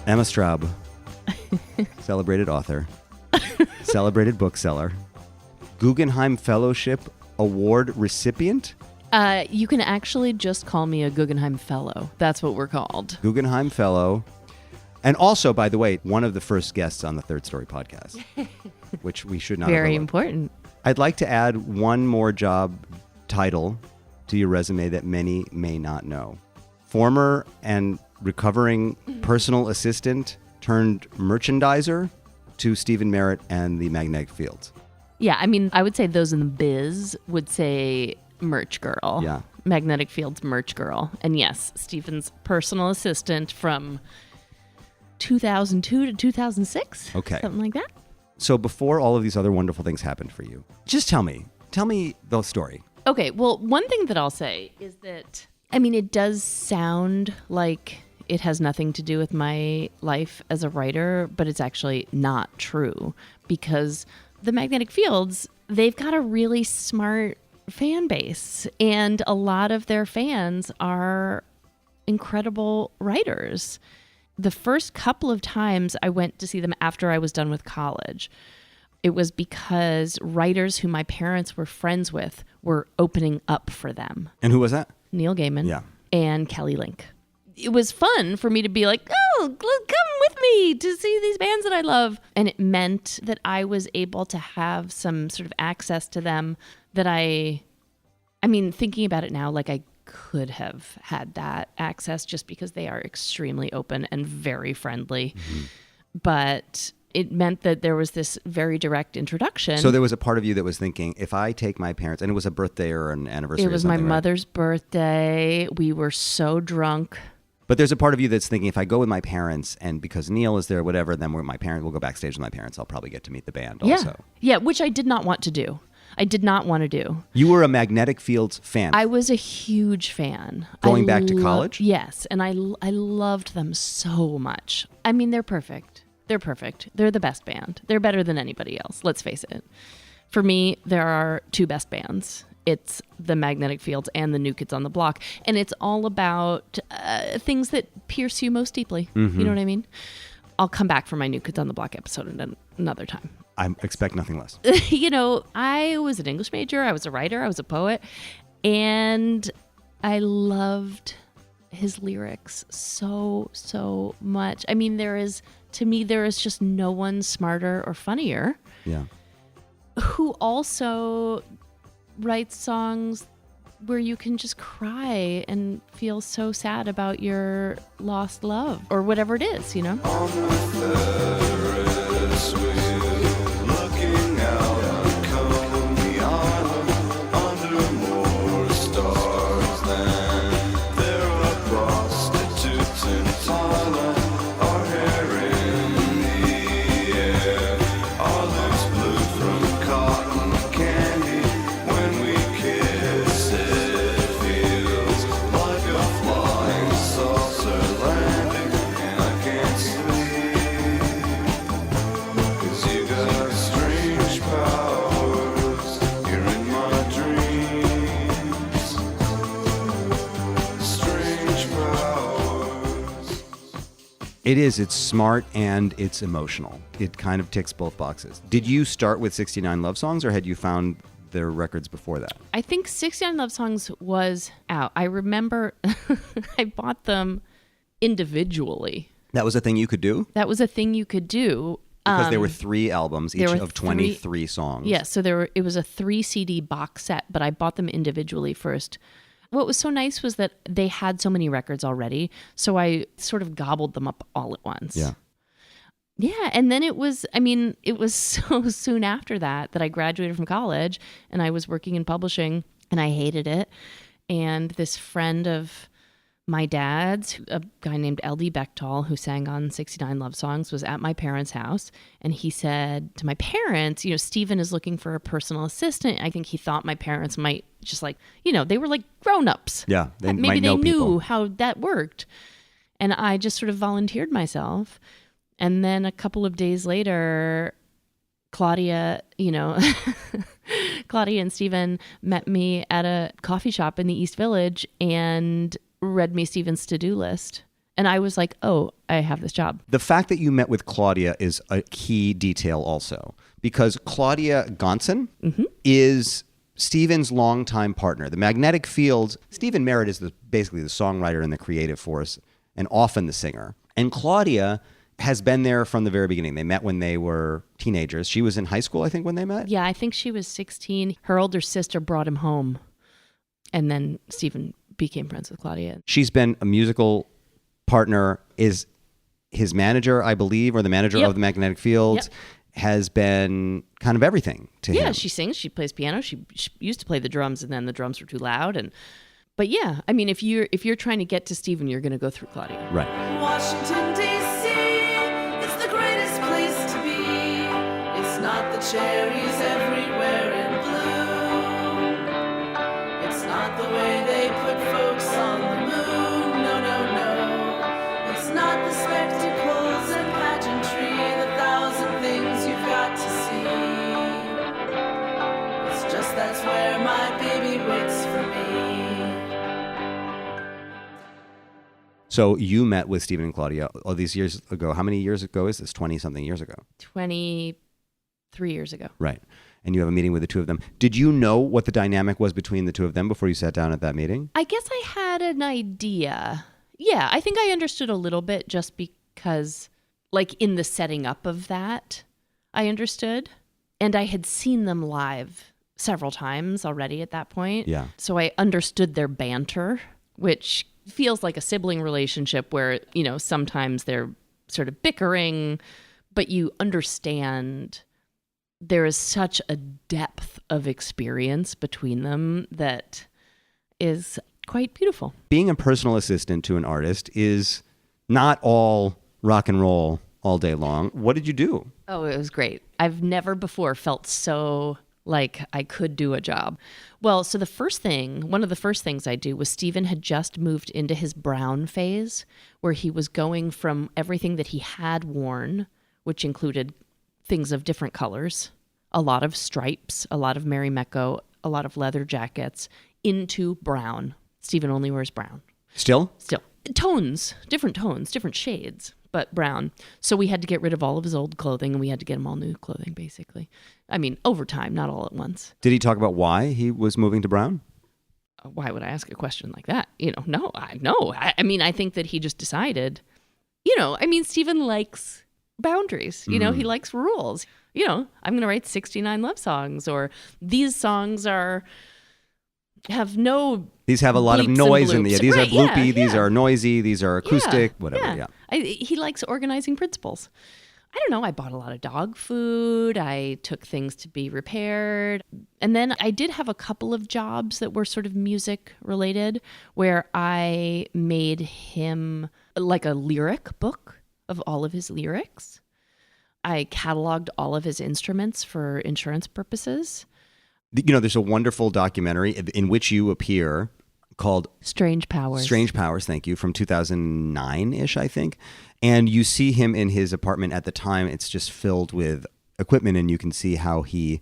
Emma Straub, celebrated author, celebrated bookseller, Guggenheim Fellowship Award recipient. You can actually just call me a Guggenheim Fellow. That's what we're called. Guggenheim Fellow. And also, by the way, one of the first guests on the Third Story podcast, which we should not Very overlook. important. I'd like to add one more job title to your resume that many may not know. Former and recovering personal assistant turned merchandiser to Stephin Merritt and the Magnetic Fields. Yeah, I mean, I would say those in the biz would say merch girl. Yeah. Magnetic Fields merch girl. And yes, Stephen's personal assistant from 2002 to 2006. Okay. Something like that. So before all of these other wonderful things happened for you, just tell me the story. Okay, well, one thing that I'll say is that, I mean, it does sound like it has nothing to do with my life as a writer, but it's actually not true because the Magnetic Fields, they've got a really smart fan base, and a lot of their fans are incredible writers. The first couple of times I went to see them after I was done with college, it was because writers who my parents were friends with were opening up for them. And who was that? Neil Gaiman Yeah. and Kelly Link. It was fun for me to be like, oh, come with me to see these bands that I love. And it meant that I was able to have some sort of access to them that I mean, thinking about it now, like I could have had that access just because they are extremely open and very friendly. Mm-hmm. But it meant that there was this very direct introduction. So there was a part of you that was thinking, if I take my parents, and it was a birthday or an anniversary. It was or my something, right? mother's birthday. We were so drunk. But there's a part of you that's thinking, if I go with my parents, and because Neil is there, whatever, then my parents will go backstage with my parents. I'll probably get to meet the band also. Yeah, which I did not want to do. I did not want to do. You were a Magnetic Fields fan. I was a huge fan. Going back to college? Yes, and I loved them so much. I mean, they're perfect. They're perfect. They're the best band. They're better than anybody else. Let's face it. For me, there are two best bands. It's the Magnetic Fields and the New Kids on the Block. And it's all about things that pierce you most deeply. Mm-hmm. You know what I mean? I'll come back for my New Kids on the Block episode another time. I expect nothing less. You know, I was an English major. I was a writer. I was a poet. And I loved his lyrics so much. I mean, to me, there is just no one smarter or funnier. Yeah. Who also writes songs where you can just cry and feel so sad about your lost love or whatever it is, you know? On the Ferris wheel, looking out on Coney Island, under more stars than there are prostitutes in Thailand, our hair in the air, our lips blue from cotton candy. When we kiss, it feels like a flying saucer landing, and I can't sleep, 'cause you got strange powers, you're in my dreams, strange powers. It's smart and it's emotional. It kind of ticks both boxes. Did you start with 69 Love Songs, or had you found their records before that? I think 69 Love Songs was out. I remember I bought them individually. That was a thing you could do? That was a thing you could do. Because there were 3 albums, each there were of 23 songs. Yes, so it was a 3 CD box set, but I bought them individually first. What was so nice was that they had so many records already, so I sort of gobbled them up all at once. Yeah. Yeah, and then it was so soon after that I graduated from college and I was working in publishing and I hated it. And this friend of my dad's, a guy named L.D. Bechtal, who sang on 69 Love Songs, was at my parents' house. And he said to my parents, Stephen is looking for a personal assistant. I think he thought my parents might just they were like grown-ups. Yeah, they Maybe might know they knew people. how that worked. And I just sort of volunteered myself. And then a couple of days later, Claudia, Claudia and Stephen met me at a coffee shop in the East Village and read me Stephen's to-do list And I was like, oh, I have this job. The fact that you met with Claudia is a key detail also, because Claudia Gonson is Stephen's longtime partner. The magnetic field, Stephin Merritt is basically the songwriter and the creative force, and often the singer. And Claudia has been there from the very beginning. They met when they were teenagers. She was in high school, I think, when they met. Yeah, I think she was 16. Her older sister brought him home. And then Stephen became friends with Claudia. She's been a musical partner, is his manager, I believe, or the manager of the magnetic field, has been kind of everything to him. Yeah, she sings, she plays piano. She used to play the drums, and then the drums were too loud. But yeah, I mean, if you're trying to get to Stephen, you're going to go through Claudia. Right. Washington, D.C., it's the greatest place to be. It's not the cherries everywhere in bloom. It's not the way they put folks on the moon. No, no, no. It's not the spectacles and pageantry, the thousand things you've got to see. It's just that's where my baby waits for me. So you met with Stephen and Claudia all these years ago. How many years ago is this? 20-something years ago. 23 years ago. Right. And you have a meeting with the two of them. Did you know what the dynamic was between the two of them before you sat down at that meeting? I guess I had an idea. Yeah, I think I understood a little bit just because, like, in the setting up of that, I understood. And I had seen them live several times already at that point. Yeah. So I understood their banter, which feels like a sibling relationship where, you know, sometimes they're sort of bickering, but you understand there is such a depth of experience between them that is quite beautiful. Being a personal assistant to an artist is not all rock and roll all day long. What did you do? Oh, it was great. I've never before felt so like I could do a job. Well, so one of the first things I do was Stephen had just moved into his brown phase where he was going from everything that he had worn, which included things of different colors, a lot of stripes, a lot of Marimekko, a lot of leather jackets, into brown. Stephen only wears brown. Still? Still. Tones, different shades, but brown. So we had to get rid of all of his old clothing and we had to get him all new clothing, basically. I mean, over time, not all at once. Did he talk about why he was moving to brown? Why would I ask a question like that? You know, no. I mean, I think that he just decided, you know, I mean, Stephen likes boundaries. You know, he likes rules. You know, I'm going to write 69 love songs, or these songs have no... These have a lot of noise in the... These right, are bloopy, yeah. these are noisy, these are acoustic, whatever, yeah. He likes organizing principles. I don't know, I bought a lot of dog food. I took things to be repaired. And then I did have a couple of jobs that were sort of music related where I made him like a lyric book of all of his lyrics. I cataloged all of his instruments for insurance purposes. You know, there's a wonderful documentary in which you appear called Strange Powers. Strange Powers, thank you, from 2009-ish, I think. And you see him in his apartment at the time. It's just filled with equipment, and you can see how he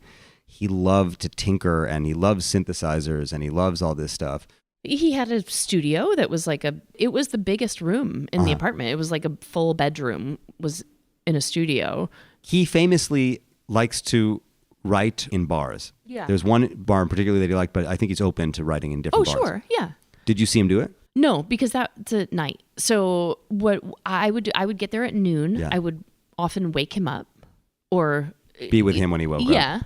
loved to tinker, and he loves synthesizers, and he loves all this stuff. He had a studio that was it was the biggest room in the apartment. It was like a full bedroom was in a studio. He famously likes to write in bars. Yeah. There's one bar in particular that he liked, but I think he's open to writing in different bars. Oh, sure. Yeah. Did you see him do it? No, because that's at night. So what I would do, I would get there at noon. Yeah. I would often wake him up or Be with him when he woke up. Yeah.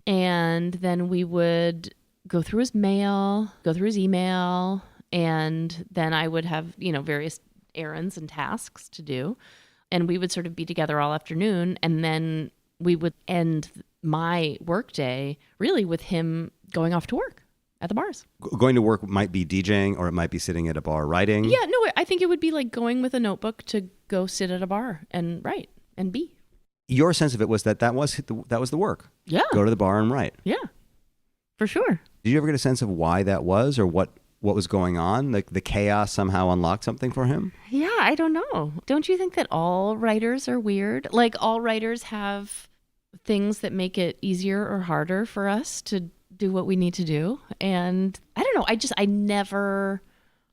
And then we would go through his mail, go through his email, and then I would have, you know, various errands and tasks to do. And we would sort of be together all afternoon, and then we would end my work day really with him going off to work at the bars. Going to work might be DJing, or it might be sitting at a bar writing. Yeah, no, I think it would be like going with a notebook to go sit at a bar and write and be. Your sense of it was that was the work. Yeah. Go to the bar and write. Yeah, for sure. Did you ever get a sense of why that was, or what was going on? Like the chaos somehow unlocked something for him? Yeah, I don't know. Don't you think that all writers are weird? Like all writers have things that make it easier or harder for us to do what we need to do. And I don't know. I never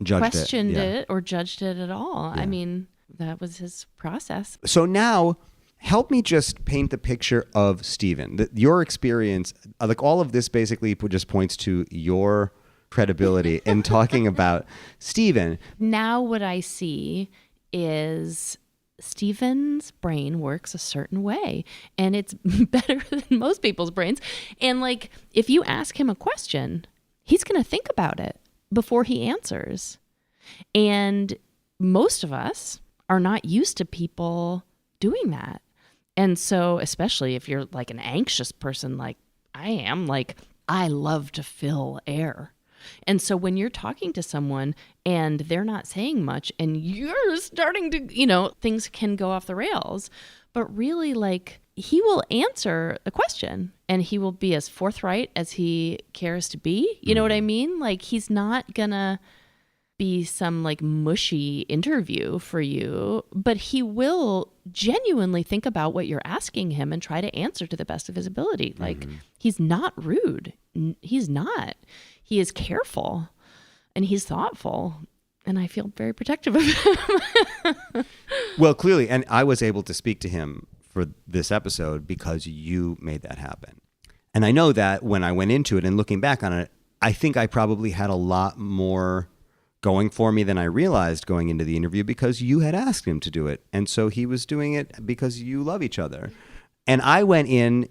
questioned yeah. it or judged it at all. Yeah. I mean, that was his process. So now, help me just paint the picture of Stephin. Your experience, like all of this basically just points to your credibility in talking about Stephin. Now what I see is Stephen's brain works a certain way, and it's better than most people's brains. And like, if you ask him a question, he's going to think about it before he answers. And most of us are not used to people doing that. And so, especially if you're like an anxious person like I am, like I love to fill air. And so when you're talking to someone and they're not saying much and you're starting to, things can go off the rails. But really, like, he will answer the question and he will be as forthright as he cares to be. You know what I mean? Like, he's not gonna be some like mushy interview for you, but he will genuinely think about what you're asking him and try to answer to the best of his ability. Like, he's not rude. He's not. He is careful and he's thoughtful. And I feel very protective of him. Well, clearly, and I was able to speak to him for this episode because you made that happen. And I know that when I went into it and looking back on it, I think I probably had a lot more going for me than I realized going into the interview because you had asked him to do it. And so he was doing it because you love each other. And I went in,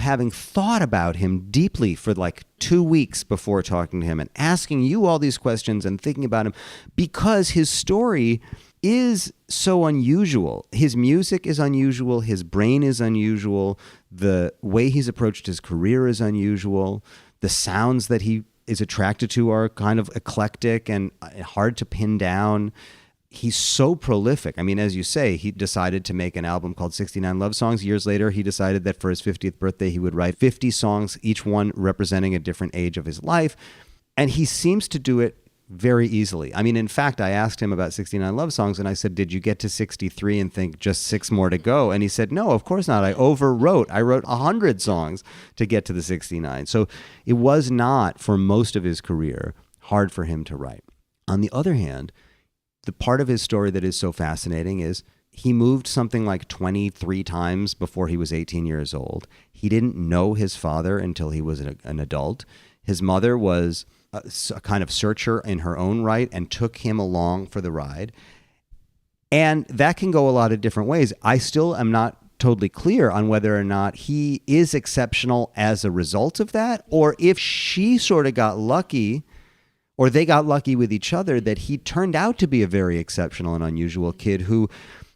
having thought about him deeply for like 2 weeks before talking to him and asking you all these questions and thinking about him because his story is so unusual. His music is unusual. His brain is unusual. The way he's approached his career is unusual. The sounds that he is attracted to are kind of eclectic and hard to pin down. He's so prolific. I mean, as you say, he decided to make an album called 69 Love Songs. Years later, he decided that for his 50th birthday, he would write 50 songs, each one representing a different age of his life. And he seems to do it very easily. I mean, in fact, I asked him about 69 Love Songs and I said, did you get to 63 and think just 6 more to go? And he said, no, of course not. I overwrote. I wrote 100 songs to get to the 69. So it was not, for most of his career, hard for him to write. On the other hand, the part of his story that is so fascinating is he moved something like 23 times before he was 18 years old. He didn't know his father until he was an adult. His mother was a kind of searcher in her own right and took him along for the ride. And that can go a lot of different ways. I still am not totally clear on whether or not he is exceptional as a result of that, or if she sort of got lucky or they got lucky with each other that he turned out to be a very exceptional and unusual kid who,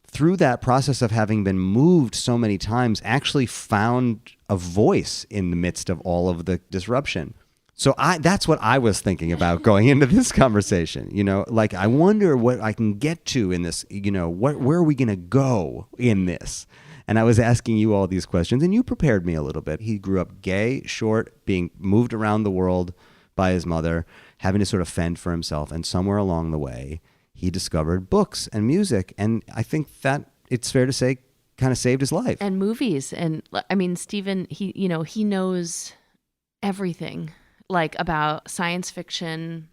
through that process of having been moved so many times, actually found a voice in the midst of all of the disruption. So that's what I was thinking about going into this conversation. Like, I wonder what I can get to in this, where are we going to go in this? And I was asking you all these questions, and you prepared me a little bit. He grew up gay, short, being moved around the world by his mother, having to sort of fend for himself. And somewhere along the way, he discovered books and music. And I think that it's fair to say kind of saved his life. And movies. And I mean, Stephin, he knows everything, like about science fiction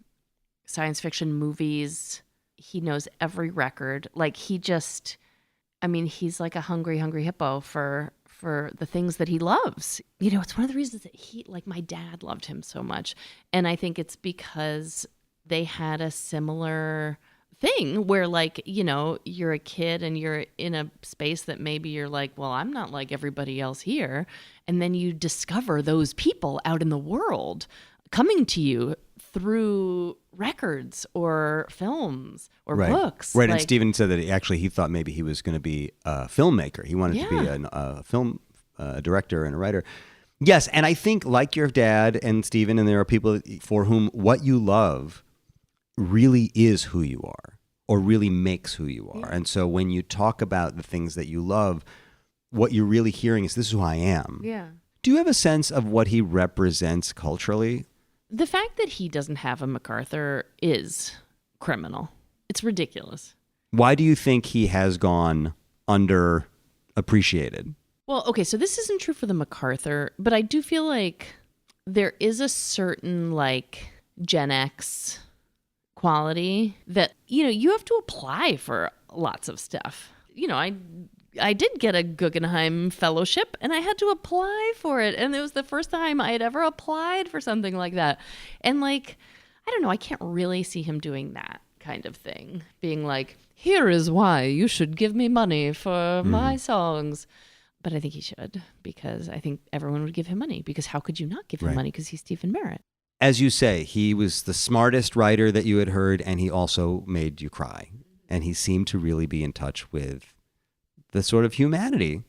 movies. He knows every record. Like, he's like a hungry hippo for the things that he loves. It's one of the reasons that my dad loved him so much. And I think it's because they had a similar thing where, like, you're a kid and you're in a space that maybe you're like, well, I'm not like everybody else here. And then you discover those people out in the world coming to you through records or films or books. Right. And Stephin said that he thought maybe he was going to be a filmmaker. He wanted to be a film director and a writer. Yes. And I think, like your dad and Stephin, and there are people for whom what you love really is who you are or really makes who you are. And so when you talk about the things that you love, what you're really hearing is, this is who I am. Yeah. Do you have a sense of what he represents culturally? The fact that he doesn't have a MacArthur is criminal. It's ridiculous. Why do you think he has gone underappreciated? Well, okay, so this isn't true for the MacArthur, but I do feel like there is a certain, like, Gen X quality that, you have to apply for lots of stuff. I did get a Guggenheim Fellowship and I had to apply for it. And it was the first time I had ever applied for something like that. And I don't know, I can't really see him doing that kind of thing. Being like, here is why you should give me money for my songs. But I think he should, because I think everyone would give him money, because how could you not give him money? Because he's Stephin Merritt. As you say, he was the smartest writer that you had heard, and he also made you cry. And he seemed to really be in touch with the sort of humanity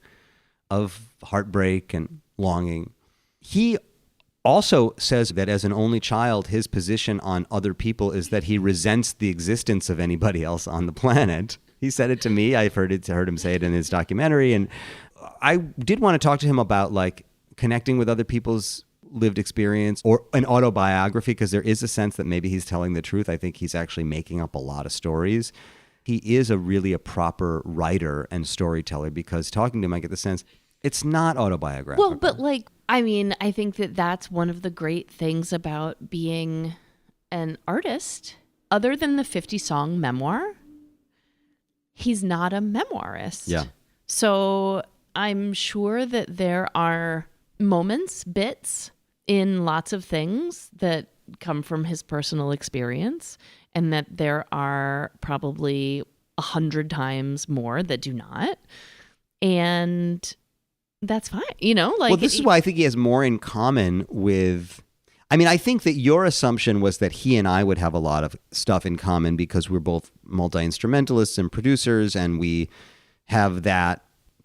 of heartbreak and longing. He also says that as an only child, his position on other people is that he resents the existence of anybody else on the planet. He said it to me. I've heard him say it in his documentary. And I did want to talk to him about connecting with other people's lived experience or an autobiography, because there is a sense that maybe he's telling the truth. I think he's actually making up a lot of stories. He is really a proper writer and storyteller, because talking to him, I get the sense it's not autobiographical. Well, but I think that that's one of the great things about being an artist. Other than the 50-song memoir, he's not a memoirist. Yeah. So I'm sure that there are moments, bits in lots of things that come from his personal experience, and that there are probably 100 times more that do not. And that's fine, Well, this is why I think he has more in common with... I think that your assumption was that he and I would have a lot of stuff in common because we're both multi-instrumentalists and producers, and we have that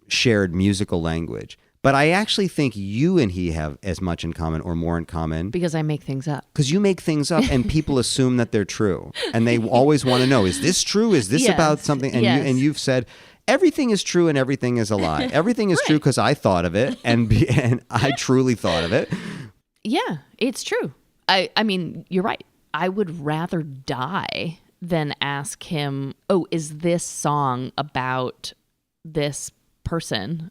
shared musical language. But I actually think you and he have as much in common or more in common. Because I make things up. Because you make things up and people assume that they're true. And they always want to know, is this true? Is this about something? And you've said, everything is true and everything is a lie. Everything is true because I thought of it and I truly thought of it. Yeah, it's true. I mean, you're right. I would rather die than ask him, is this song about this person?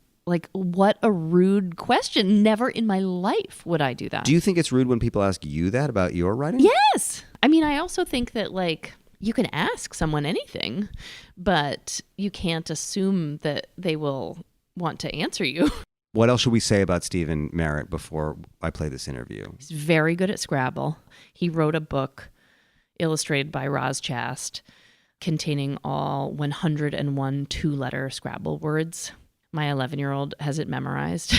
What a rude question. Never in my life would I do that. Do you think it's rude when people ask you that about your writing? Yes. I also think that you can ask someone anything, but you can't assume that they will want to answer you. What else should we say about Stephin Merritt before I play this interview? He's very good at Scrabble. He wrote a book illustrated by Roz Chast containing all 101 two-letter Scrabble words. My 11-year-old has it memorized.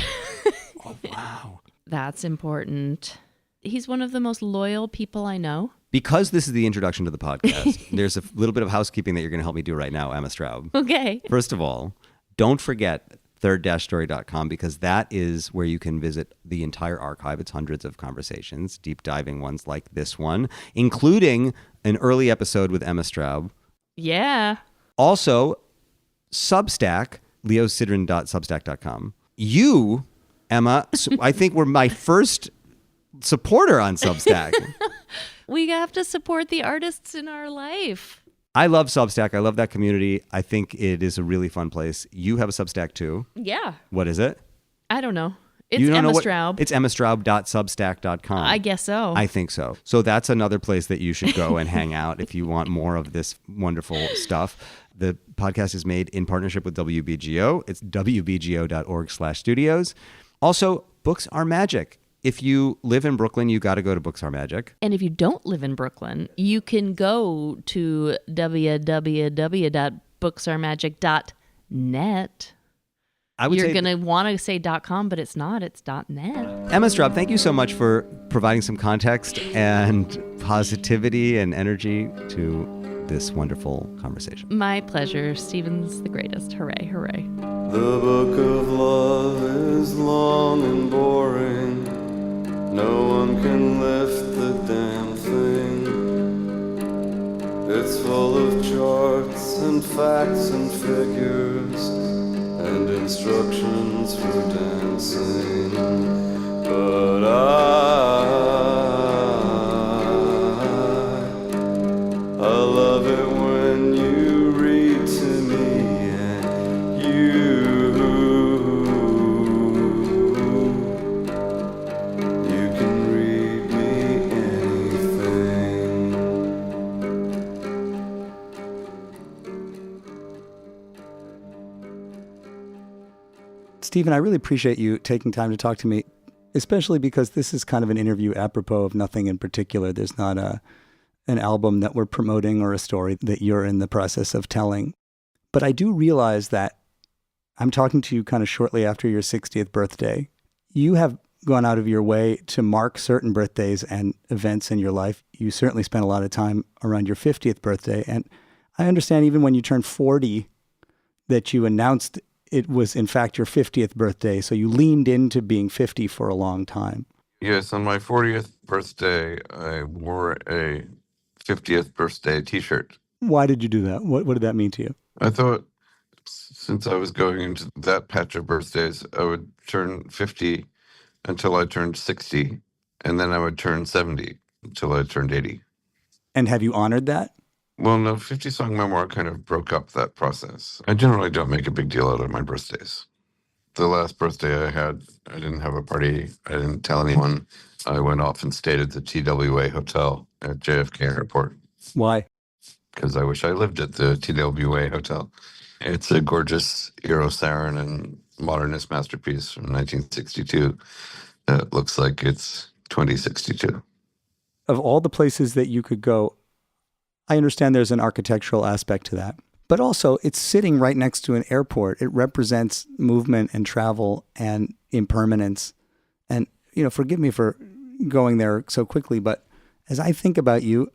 Oh, wow. That's important. He's one of the most loyal people I know. Because this is the introduction to the podcast, there's a little bit of housekeeping that you're going to help me do right now, Emma Straub. Okay. First of all, don't forget third-story.com, because that is where you can visit the entire archive. It's hundreds of conversations, deep diving ones like this one, including an early episode with Emma Straub. Yeah. Also, Substack, leosidron.substack.com. You, Emma, I think were my first supporter on Substack. We have to support the artists in our life. I love Substack. I love that community. I think it is a really fun place. You have a Substack too. Yeah. What is it? I don't know. It's Emma Straub. It's emmastraub.substack.com. I guess so. I think so. So that's another place that you should go and hang out if you want more of this wonderful stuff. The podcast is made in partnership with WBGO. It's wbgo.org/studios. Also, books are magic. If you live in Brooklyn, you got to go to Books Are Magic. And if you don't live in Brooklyn, you can go to www.booksaremagic.net. You're going to want to say .com, but it's not. It's .net. Emma Straub, thank you so much for providing some context and positivity and energy to this wonderful conversation. My pleasure. Stephen's the greatest. Hooray, hooray. The book of love is long and boring. No one can lift the damn thing. It's full of charts and facts and figures and instructions for dancing. But I love it when you read to me and you can read me anything. Stephen, I really appreciate you taking time to talk to me, especially because this is kind of an interview apropos of nothing in particular. There's not an album that we're promoting or a story that you're in the process of telling. But I do realize that I'm talking to you kind of shortly after your 60th birthday. You have gone out of your way to mark certain birthdays and events in your life. You certainly spent a lot of time around your 50th birthday. And I understand even when you turned 40 that you announced it was in fact your 50th birthday. So you leaned into being 50 for a long time. Yes, on my 40th birthday, I wore a 50th birthday t-shirt. Why did you do that? What did that mean to you? I thought since I was going into that patch of birthdays, I would turn 50 until I turned 60, and then I would turn 70 until I turned 80. And have you honored that? Well, no, 50 Song Memoir kind of broke up that process. I generally don't make a big deal out of my birthdays. The last birthday I had, I didn't have a party. I didn't tell anyone. I went off and stayed at the TWA Hotel at JFK Airport. Why? Because I wish I lived at the TWA Hotel. It's a gorgeous Euro-Sarin and modernist masterpiece from 1962 that looks like it's 2062. Of all the places that you could go, I understand there's an architectural aspect to that. But also, it's sitting right next to an airport. It represents movement and travel and impermanence. And, forgive me for going there so quickly, but as I think about you,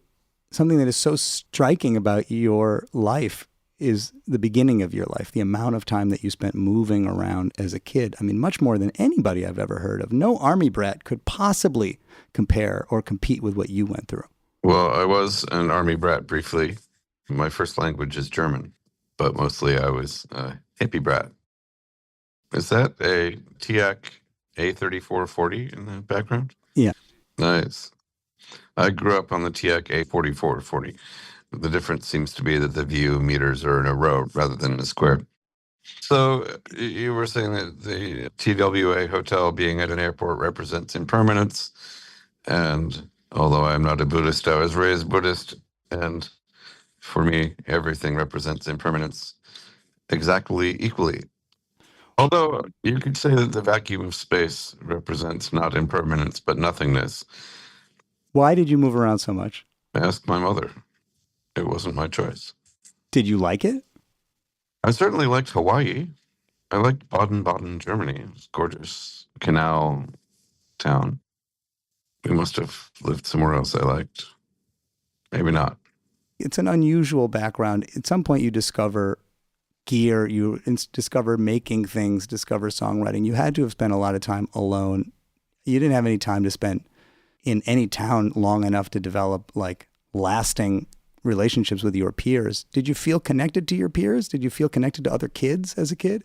something that is so striking about your life is the beginning of your life, the amount of time that you spent moving around as a kid. I mean, much more than anybody I've ever heard of. No army brat could possibly compare or compete with what you went through. Well, I was an army brat briefly. My first language is German, but mostly I was a hippie brat. Is that a TIAC A3440 in the background? Yeah. Nice. I grew up on the TIAC A4440. The difference seems to be that the view meters are in a row rather than in a square. So you were saying that the TWA hotel being at an airport represents impermanence. And although I'm not a Buddhist, I was raised Buddhist. And for me, everything represents impermanence exactly equally. Although you could say that the vacuum of space represents not impermanence, but nothingness. Why did you move around so much? Ask my mother. It wasn't my choice. Did you like it? I certainly liked Hawaii. I liked Baden-Baden, Germany. It was gorgeous. Canal town. We must have lived somewhere else I liked. Maybe not. It's an unusual background. At some point you discover gear, you discover making things, discover songwriting. You had to have spent a lot of time alone. You didn't have any time to spend in any town long enough to develop lasting relationships with your peers. Did you feel connected to your peers? Did you feel connected to other kids as a kid?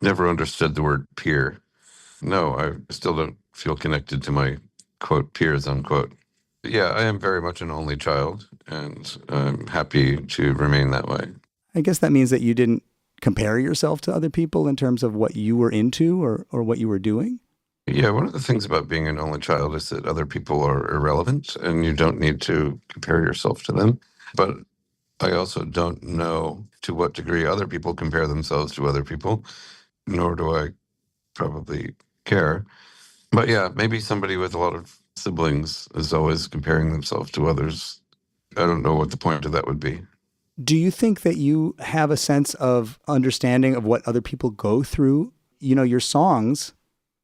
Never understood the word peer. No, I still don't feel connected to my, quote, peers, unquote. Yeah, I am very much an only child, and I'm happy to remain that way. I guess that means that you didn't compare yourself to other people in terms of what you were into or what you were doing? Yeah, one of the things about being an only child is that other people are irrelevant, and you don't need to compare yourself to them. But I also don't know to what degree other people compare themselves to other people, nor do I probably care. But yeah, maybe somebody with a lot of siblings is always comparing themselves to others. I don't know what the point of that would be. Do you think that you have a sense of understanding of what other people go through? Your songs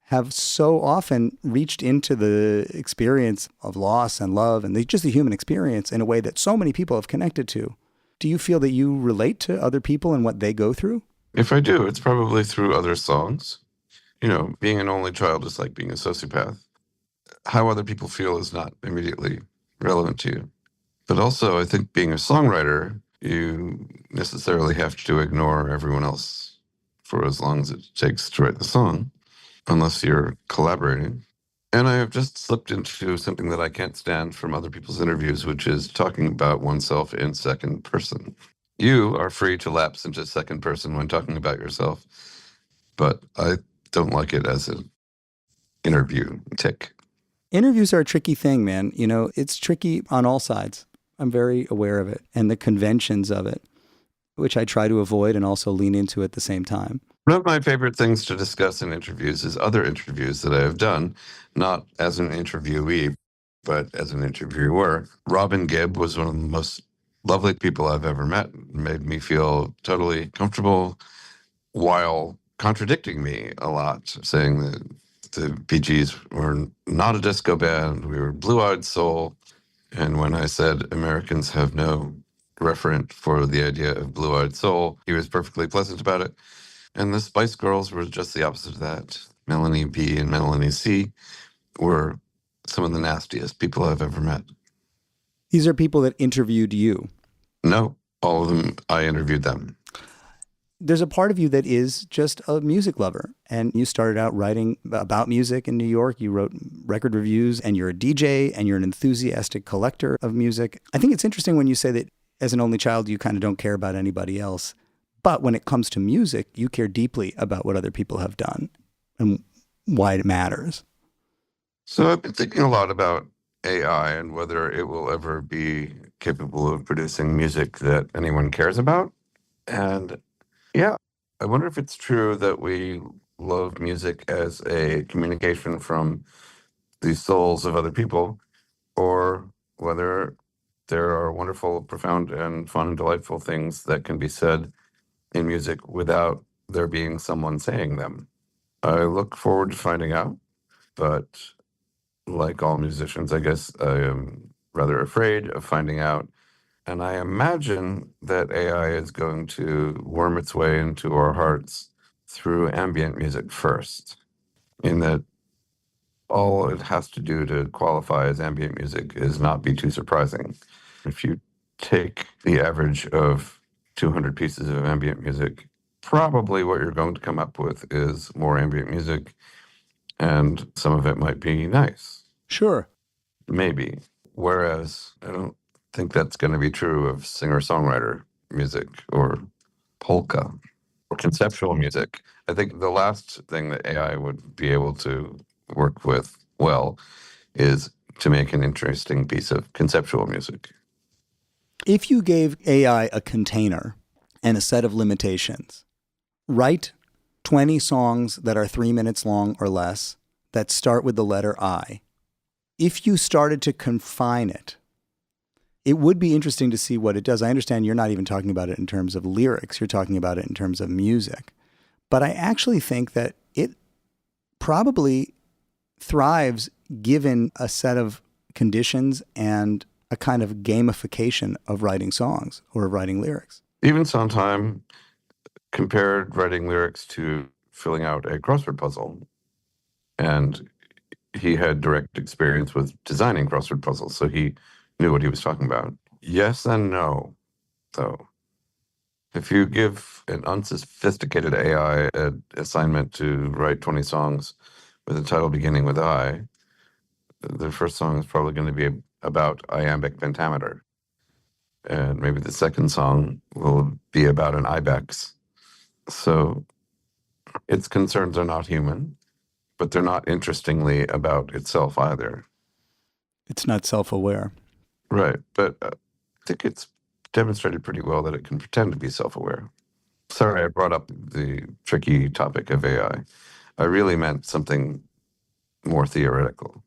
have so often reached into the experience of loss and love and just the human experience in a way that so many people have connected to. Do you feel that you relate to other people and what they go through? If I do, it's probably through other songs. Being an only child is like being a sociopath. How other people feel is not immediately relevant to you. But also, I think being a songwriter, you necessarily have to ignore everyone else for as long as it takes to write the song, unless you're collaborating. And I have just slipped into something that I can't stand from other people's interviews, which is talking about oneself in second person. You are free to lapse into second person when talking about yourself, but I don't like it as an interview tick. Interviews are a tricky thing, man. It's tricky on all sides. I'm very aware of it and the conventions of it. which I try to avoid and also lean into at the same time. One of my favorite things to discuss in interviews is other interviews that I have done, not as an interviewee, but as an interviewer. Robin Gibb was one of the most lovely people I've ever met. It made me feel totally comfortable while contradicting me a lot, saying that the Bee Gees were not a disco band, we were blue-eyed soul. And when I said Americans have no referent for the idea of blue-eyed soul, he was perfectly pleasant about it. And the Spice Girls were just the opposite of that. Melanie B and Melanie C were some of the nastiest people I've ever met. These are people that interviewed you. No, all of them, I interviewed them. There's a part of you that is just a music lover, and you started out writing about music in New York. You wrote record reviews, and you're a DJ, and you're an enthusiastic collector of music. I think it's interesting when you say that as an only child, you kind of don't care about anybody else. But when it comes to music, you care deeply about what other people have done and why it matters. So I've been thinking a lot about AI and whether it will ever be capable of producing music that anyone cares about. And yeah, I wonder if it's true that we love music as a communication from the souls of other people, or whether there are wonderful, profound, and fun and delightful things that can be said in music without there being someone saying them. I look forward to finding out, but like all musicians, I guess I am rather afraid of finding out. And I imagine that AI is going to worm its way into our hearts through ambient music first, in that all it has to do to qualify as ambient music is not be too surprising. If you take the average of 200 pieces of ambient music, probably what you're going to come up with is more ambient music, and some of it might be nice. Sure. Maybe. Whereas I don't think that's going to be true of singer-songwriter music or polka or conceptual music. I think the last thing that AI would be able to work with well is to make an interesting piece of conceptual music. If you gave AI a container and a set of limitations, write 20 songs that are 3 minutes long or less that start with the letter I. If you started to confine it, it would be interesting to see what it does. I understand you're not even talking about it in terms of lyrics. You're talking about it in terms of music. But I actually think that it probably thrives given a set of conditions and a kind of gamification of writing songs or of writing lyrics. Even Sondheim compared writing lyrics to filling out a crossword puzzle. And he had direct experience with designing crossword puzzles, so he knew what he was talking about. Yes and no, though. If you give an unsophisticated AI an assignment to write 20 songs with a title beginning with I, the first song is probably going to be about iambic pentameter. And maybe the second song will be about an ibex. So its concerns are not human, but they're not interestingly about itself either. It's not self-aware. Right, but I think it's demonstrated pretty well that it can pretend to be self-aware. Sorry, I brought up the tricky topic of AI. I really meant something more theoretical.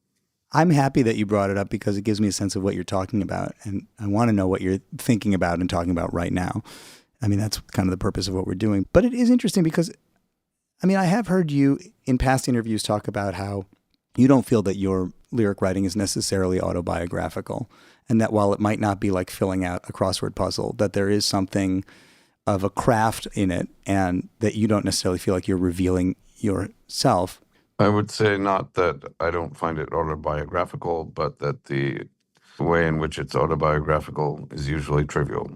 I'm happy that you brought it up because it gives me a sense of what you're talking about. And I want to know what you're thinking about and talking about right now. I mean, that's kind of the purpose of what we're doing. But it is interesting because, I mean, I have heard you in past interviews talk about how you don't feel that your lyric writing is necessarily autobiographical, and that while it might not be like filling out a crossword puzzle, that there is something of a craft in it, and that you don't necessarily feel like you're revealing yourself. I would say not that I don't find it autobiographical, but that the way in which it's autobiographical is usually trivial.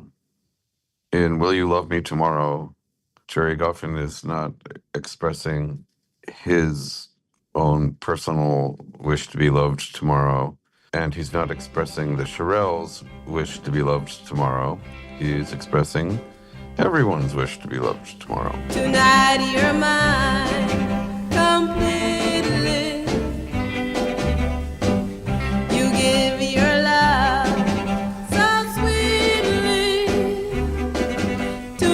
In Will You Love Me Tomorrow, Jerry Goffin is not expressing his own personal wish to be loved tomorrow, and he's not expressing the Shirelles' wish to be loved tomorrow. He's expressing everyone's wish to be loved tomorrow. Tonight you're mine completely. You give your love so sweetly to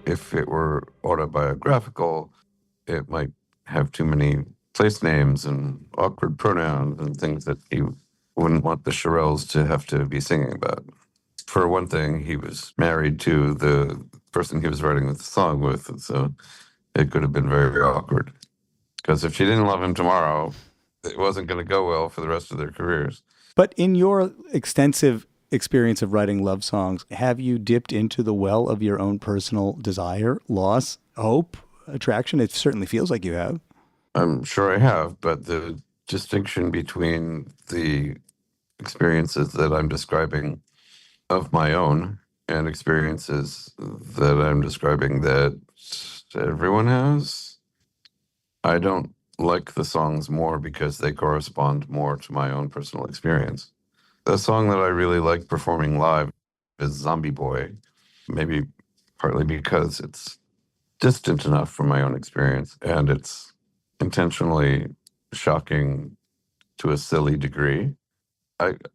If it were autobiographical, it might have too many place names and awkward pronouns and things that he wouldn't want the Shirelles to have to be singing about. For one thing, he was married to the person he was writing the song with, and so it could have been very, very awkward. Because if she didn't love him tomorrow, it wasn't going to go well for the rest of their careers. But in your extensive experience of writing love songs, have you dipped into the well of your own personal desire, loss, hope, attraction? It certainly feels like you have. I'm sure I have, but the distinction between the experiences that I'm describing of my own and experiences that I'm describing that everyone has, I don't like the songs more because they correspond more to my own personal experience. The song that I really like performing live is Zombie Boy, maybe partly because it's distant enough from my own experience and it's intentionally shocking to a silly degree.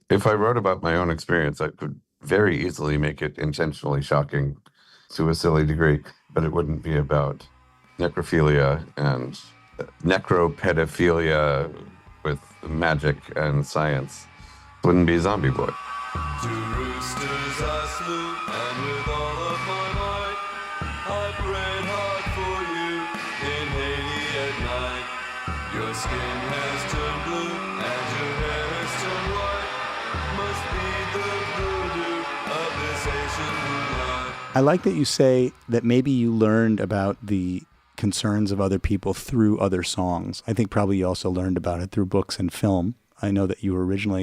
If I wrote about my own experience, I could very easily make it intentionally shocking to a silly degree, but it wouldn't be about necrophilia and necropedophilia with magic and science. It wouldn't be Zombie Boy. 2 roosters I slew, and with all of my might, I prayed hard for you in Haiti at night. Your skin has turned blue, and your hair has turned white. Must be the voodoo of this Haitian moonlight. I like that you say that maybe you learned about the concerns of other people through other songs. I think probably you also learned about it through books and film. I know that you were originally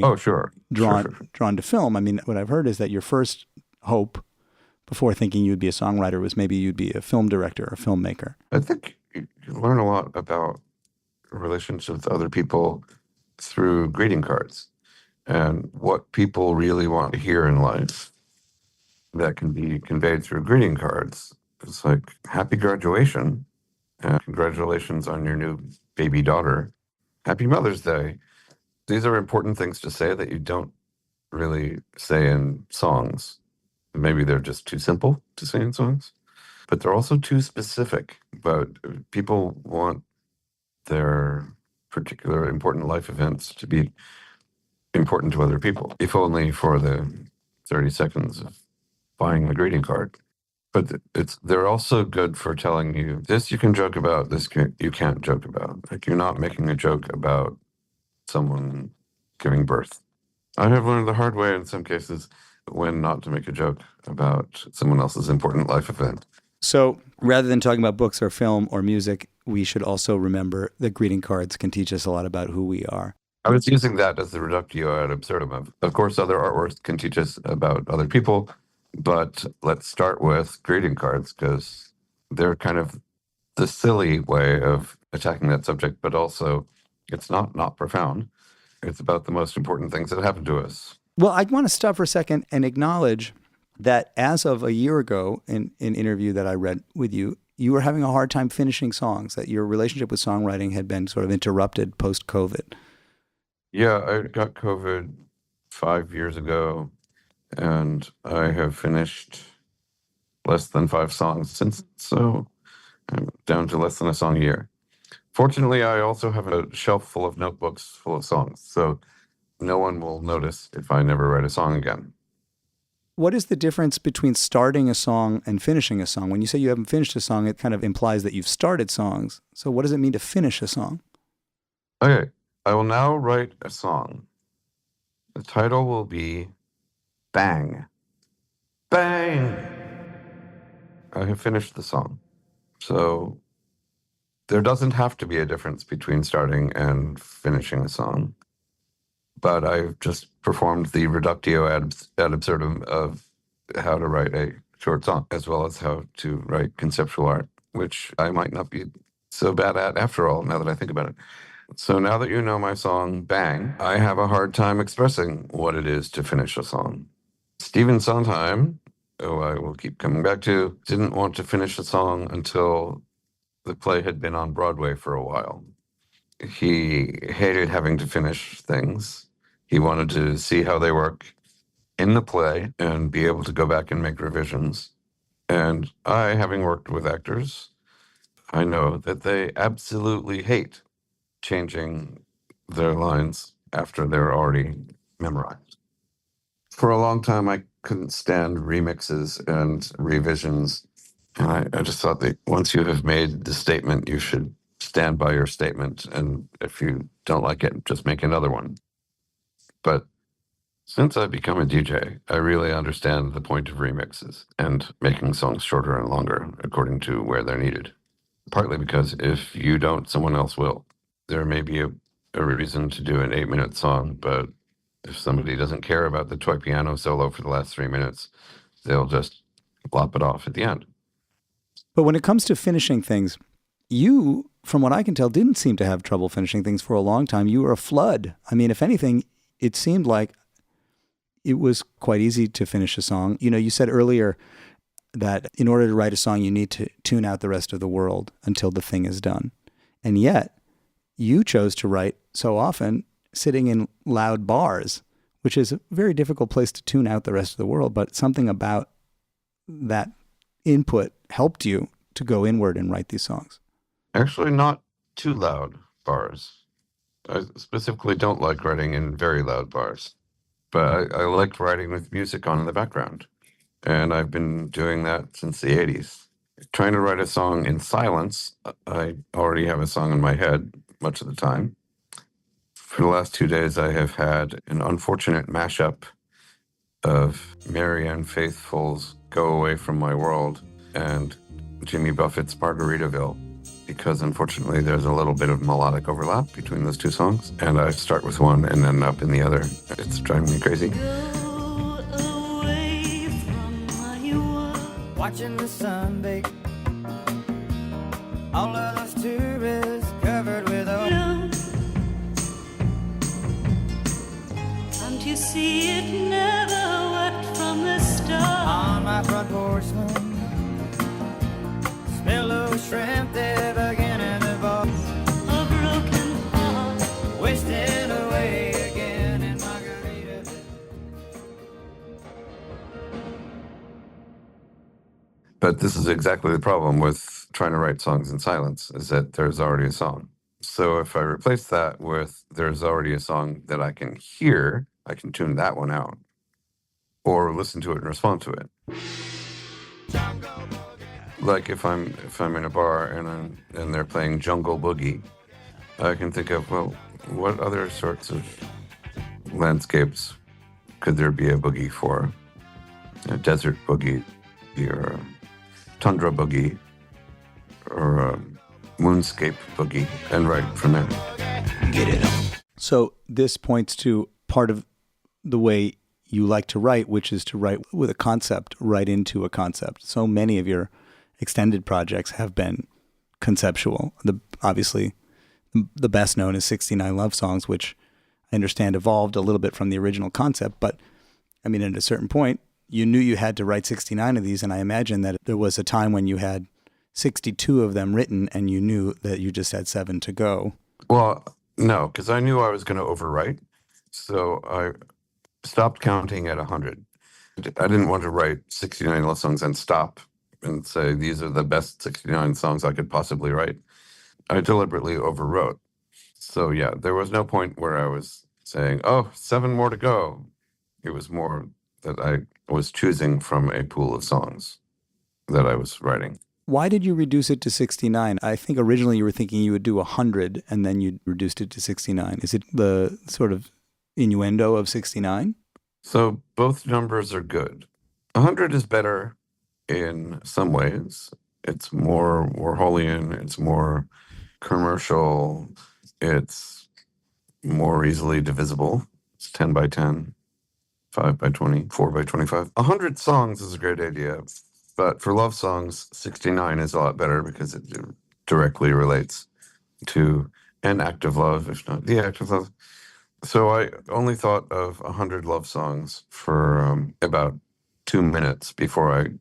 drawn to film. I mean, what I've heard is that your first hope before thinking you'd be a songwriter was maybe you'd be a film director or a filmmaker. I think you learn a lot about relationships with other people through greeting cards and what people really want to hear in life that can be conveyed through greeting cards. It's like, happy graduation, and congratulations on your new baby daughter. Happy Mother's Day. These are important things to say that you don't really say in songs. Maybe they're just too simple to say in songs, but they're also too specific. But people want their particular important life events to be important to other people, if only for the 30 seconds of buying the greeting card. But they're also good for telling you, this you can joke about, this you can't joke about. Like, you're not making a joke about someone giving birth. I have learned the hard way in some cases when not to make a joke about someone else's important life event. So rather than talking about books or film or music, we should also remember that greeting cards can teach us a lot about who we are. I was using that as the reductio ad absurdum. Of course, other artworks can teach us about other people, but let's start with greeting cards because they're kind of the silly way of attacking that subject, but also it's not profound. It's about the most important things that happen to us. Well, I want to stop for a second and acknowledge that as of a year ago, in an interview that I read with you, you were having a hard time finishing songs, that your relationship with songwriting had been sort of interrupted post-COVID. Yeah, I got COVID 5 years ago, and I have finished less than 5 songs since, so I'm down to less than a song a year. Fortunately, I also have a shelf full of notebooks full of songs, so no one will notice if I never write a song again. What is the difference between starting a song and finishing a song? When you say you haven't finished a song, it kind of implies that you've started songs. So what does it mean to finish a song? Okay, I will now write a song. The title will be Bang. Bang! I have finished the song. So there doesn't have to be a difference between starting and finishing a song. But I've just performed the reductio ad absurdum of how to write a short song, as well as how to write conceptual art, which I might not be so bad at after all, now that I think about it. So now that you know my song, Bang, I have a hard time expressing what it is to finish a song. Stephen Sondheim, who I will keep coming back to, didn't want to finish a song until the play had been on Broadway for a while. He hated having to finish things. He wanted to see how they work in the play and be able to go back and make revisions. And I, having worked with actors, I know that they absolutely hate changing their lines after they're already memorized. For a long time, I couldn't stand remixes and revisions. And I just thought that once you have made the statement, you should stand by your statement. And if you don't like it, just make another one. But since I've become a DJ, I really understand the point of remixes and making songs shorter and longer according to where they're needed. Partly because if you don't, someone else will. There may be a reason to do an 8-minute song, but if somebody doesn't care about the toy piano solo for the last 3 minutes, they'll just lop it off at the end. But when it comes to finishing things, you, from what I can tell, didn't seem to have trouble finishing things for a long time. You were a flood. I mean, if anything, it seemed like it was quite easy to finish a song. You know, you said earlier that in order to write a song, you need to tune out the rest of the world until the thing is done. And yet, you chose to write so often sitting in loud bars, which is a very difficult place to tune out the rest of the world, but something about that input helped you to go inward and write these songs. Actually, not too loud bars. I specifically don't like writing in very loud bars, but I liked writing with music on in the background. And I've been doing that since the 80s. Trying to write a song in silence, I already have a song in my head much of the time. For the last 2 days, I have had an unfortunate mashup of Marianne Faithfull's Go Away From My World and Jimmy Buffett's Margaritaville, because unfortunately there's a little bit of melodic overlap between those two songs, and I start with one and end up in the other. It's driving me crazy. Go away from my world. Watching the sun bake. All of those tourists covered with oil. Can't you see it never worked from the start? On my front porch swing, smell those shrimp there beginning to fall. A broken heart, wasting away again in Margaritaville. But this is exactly the problem with trying to write songs in silence, is that there's already a song. So if I replace that with there's already a song that I can hear, I can tune that one out or listen to it and respond to it. Like if I'm in a bar and they're playing Jungle Boogie, I can think of, well, what other sorts of landscapes could there be a boogie for? A desert boogie or a tundra boogie or a moonscape boogie, and right from there. Get it on. So this points to part of the way you like to write, which is to write with a concept, right into a concept. So many of your extended projects have been conceptual. Obviously, the best known is 69 Love Songs, which I understand evolved a little bit from the original concept. But I mean, at a certain point, you knew you had to write 69 of these. And I imagine that there was a time when you had 62 of them written and you knew that you just had 7 to go. Well, no, because I knew I was going to overwrite. So I stopped counting at 100. I didn't want to write 69 love songs and stop and say, these are the best 69 songs I could possibly write. I deliberately overwrote. So yeah, there was no point where I was saying, oh, 7 more to go. It was more that I was choosing from a pool of songs that I was writing. Why did you reduce it to 69? I think originally you were thinking you would do 100 and then you reduced it to 69. Is it the sort of innuendo of 69? So both numbers are good. 100 is better in some ways. It's more Warholian, it's more commercial, it's more easily divisible. It's 10 by 10, 5 by 20, 4 by 25. 100 songs is a great idea. But for love songs, 69 is a lot better because it directly relates to an act of love, if not the act of love. So I only thought of 100 love songs for about 2 minutes before I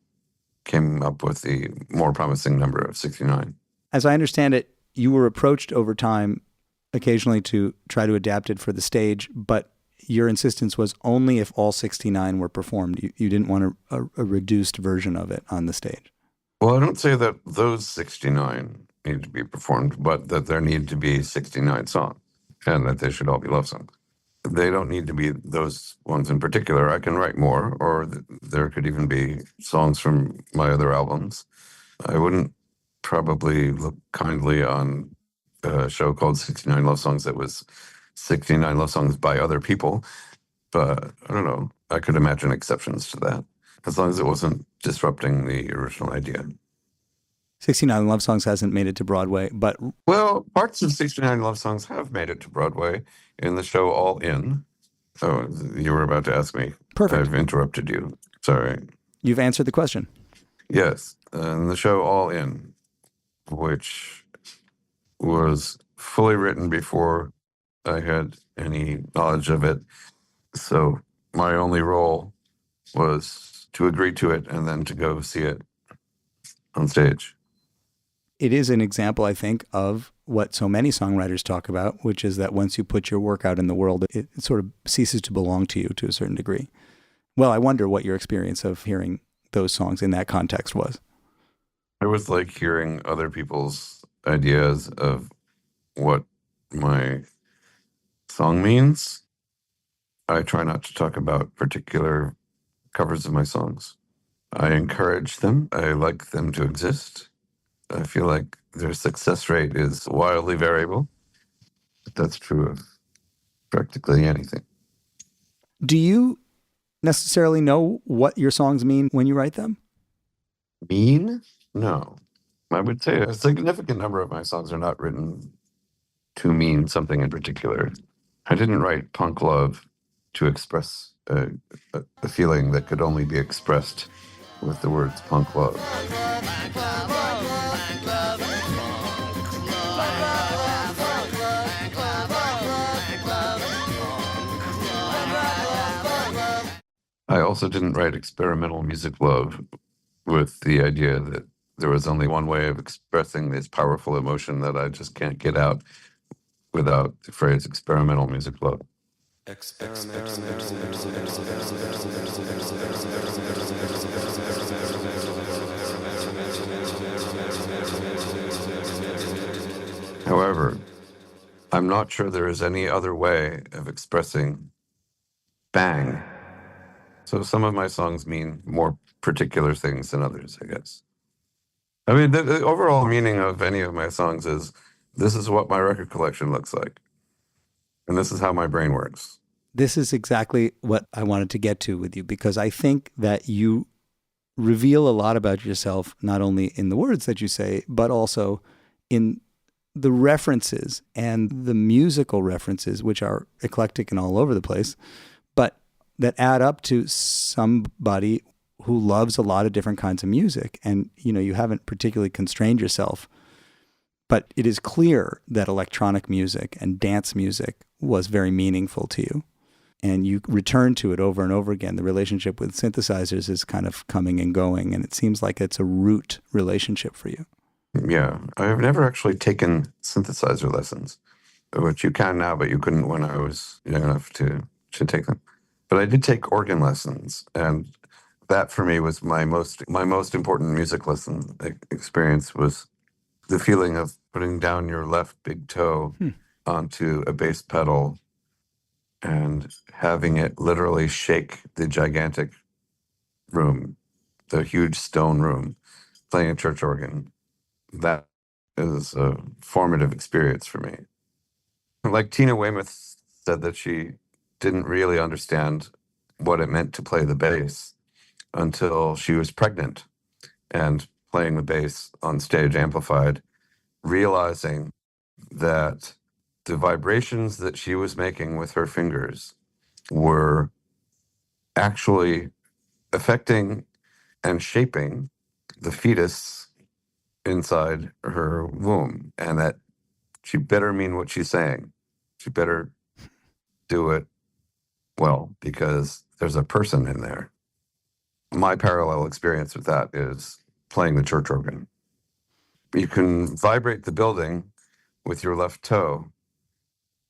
came up with the more promising number of 69. As I understand it, you were approached over time occasionally to try to adapt it for the stage, but your insistence was only if all 69 were performed. You didn't want a reduced version of it on the stage. Well, I don't say that those 69 need to be performed, but that there need to be 69 songs and that they should all be love songs. They don't need to be those ones in particular. I can write more, or there could even be songs from my other albums. I wouldn't probably look kindly on a show called 69 Love Songs that was 69 love songs by other people, but I don't know. I could imagine exceptions to that, as long as it wasn't disrupting the original idea. 69 Love Songs hasn't made it to Broadway, but... Well, parts of 69 Love Songs have made it to Broadway in the show All In. Oh, you were about to ask me. Perfect. I've interrupted you. Sorry. You've answered the question. Yes, in the show All In, which was fully written before I had any knowledge of it. So my only role was to agree to it and then to go see it on stage. It is an example, I think, of what so many songwriters talk about, which is that once you put your work out in the world, it sort of ceases to belong to you to a certain degree. Well, I wonder what your experience of hearing those songs in that context was. It was like hearing other people's ideas of what my song means. I try not to talk about particular covers of my songs. I encourage them. I like them to exist. I feel like their success rate is wildly variable. But that's true of practically anything. Do you necessarily know what your songs mean when you write them? Mean? No. I would say a significant number of my songs are not written to mean something in particular. I didn't write Punk Love to express a feeling that could only be expressed with the words punk love. I also didn't write experimental music love with the idea that there was only one way of expressing this powerful emotion that I just can't get out without the phrase experimental music love. However, I'm not sure there is any other way of expressing bang. So some of my songs mean more particular things than others, I guess. I mean, the overall meaning of any of my songs is, this is what my record collection looks like. And this is how my brain works. This is exactly what I wanted to get to with you, because I think that you reveal a lot about yourself, not only in the words that you say, but also in the references and the musical references, which are eclectic and all over the place, but that add up to somebody who loves a lot of different kinds of music. And, you know, you haven't particularly constrained yourself, but it is clear that electronic music and dance music was very meaningful to you. And you return to it over and over again. The relationship with synthesizers is kind of coming and going, and it seems like it's a root relationship for you. Yeah, I've never actually taken synthesizer lessons, which you can now, but you couldn't when I was young enough to take them. But I did take organ lessons, and that for me was my most important music lesson experience, was the feeling of putting down your left big toe onto a bass pedal and having it literally shake the gigantic room, the huge stone room, playing a church organ. That is a formative experience for me. Like Tina Weymouth said that she didn't really understand what it meant to play the bass until she was pregnant and playing the bass on stage amplified, realizing that the vibrations that she was making with her fingers were actually affecting and shaping the fetus inside her womb, and that she better mean what she's saying. She better do it well, because there's a person in there. My parallel experience with that is playing the church organ. You can vibrate the building with your left toe,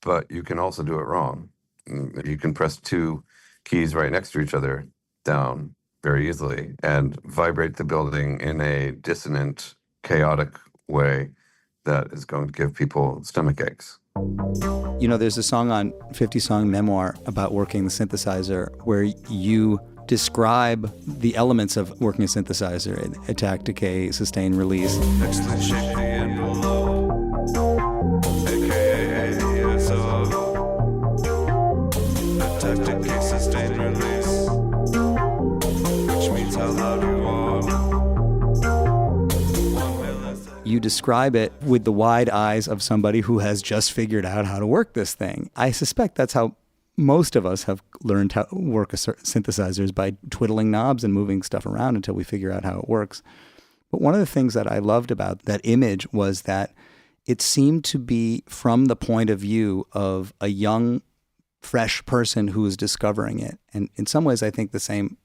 but you can also do it wrong. You can press two keys right next to each other down very easily and vibrate the building in a dissonant, chaotic way that is going to give people stomach aches. You know, there's a song on 50 Song Memoir about working the synthesizer where you describe the elements of working a synthesizer: attack, decay, sustain, release. Excellent shape and below, aka ASO. Attack, decay, sustain, release, which means how loud you are. 1 millisecond. You describe it with the wide eyes of somebody who has just figured out how to work this thing. I suspect that's how most of us have learned how to work synthesizers, by twiddling knobs and moving stuff around until we figure out how it works. But one of the things that I loved about that image was that it seemed to be from the point of view of a young, fresh person who was discovering it. And in some ways, I think the same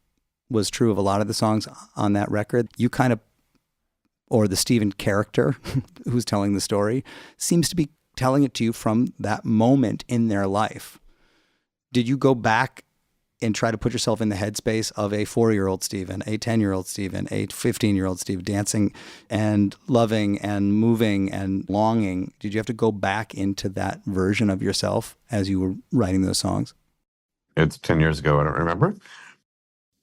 was true of a lot of the songs on that record. You kind of, or the Stephin character who's telling the story, seems to be telling it to you from that moment in their life. Did you go back and try to put yourself in the headspace of a 4-year-old Stephin, a 10-year-old Stephin, a 15-year-old Stephin, dancing and loving and moving and longing? Did you have to go back into that version of yourself as you were writing those songs? It's 10 years ago, I don't remember.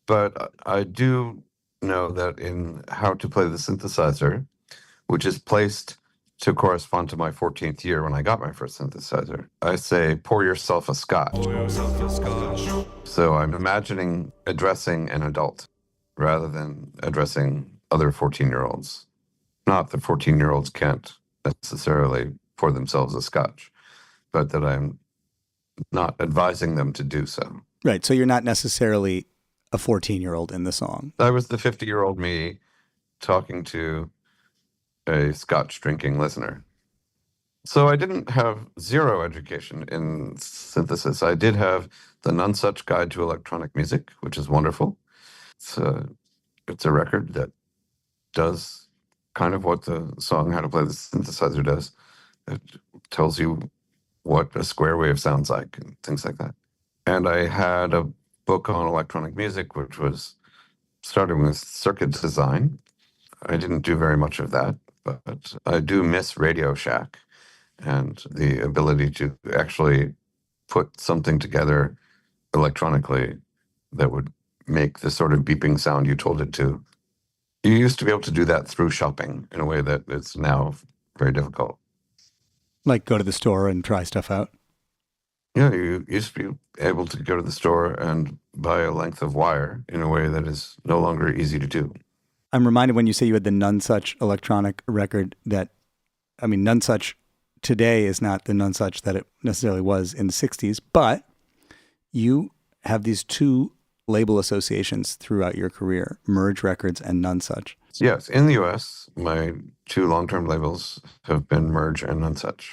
But I do know that in How to Play the Synthesizer, which is placed to correspond to my 14th year when I got my first synthesizer, I say, pour yourself a scotch. Pour yourself a scotch. So I'm imagining addressing an adult rather than addressing other 14-year-olds. Not that 14-year-olds can't necessarily pour themselves a scotch, but that I'm not advising them to do so. Right. So you're not necessarily a 14-year-old in the song. I was the 50-year-old me talking to a scotch drinking listener. So I didn't have zero education in synthesis. I did have the Nonesuch Guide to Electronic Music, which is wonderful. It's a record that does kind of what the song How to Play the Synthesizer does. It tells you what a square wave sounds like and things like that. And I had a book on electronic music, which was starting with circuit design. I didn't do very much of that, but I do miss Radio Shack and the ability to actually put something together electronically that would make the sort of beeping sound you told it to. You used to be able to do that through shopping in a way that it's now very difficult. Like go to the store and try stuff out? Yeah, you used to be able to go to the store and buy a length of wire in a way that is no longer easy to do. I'm reminded when you say you had the Nonesuch electronic record that, I mean, Nonesuch today is not the Nonesuch that it necessarily was in the 60s, but you have these two label associations throughout your career, Merge Records and Nonesuch. Yes, in the U.S., my two long-term labels have been Merge and Nonesuch.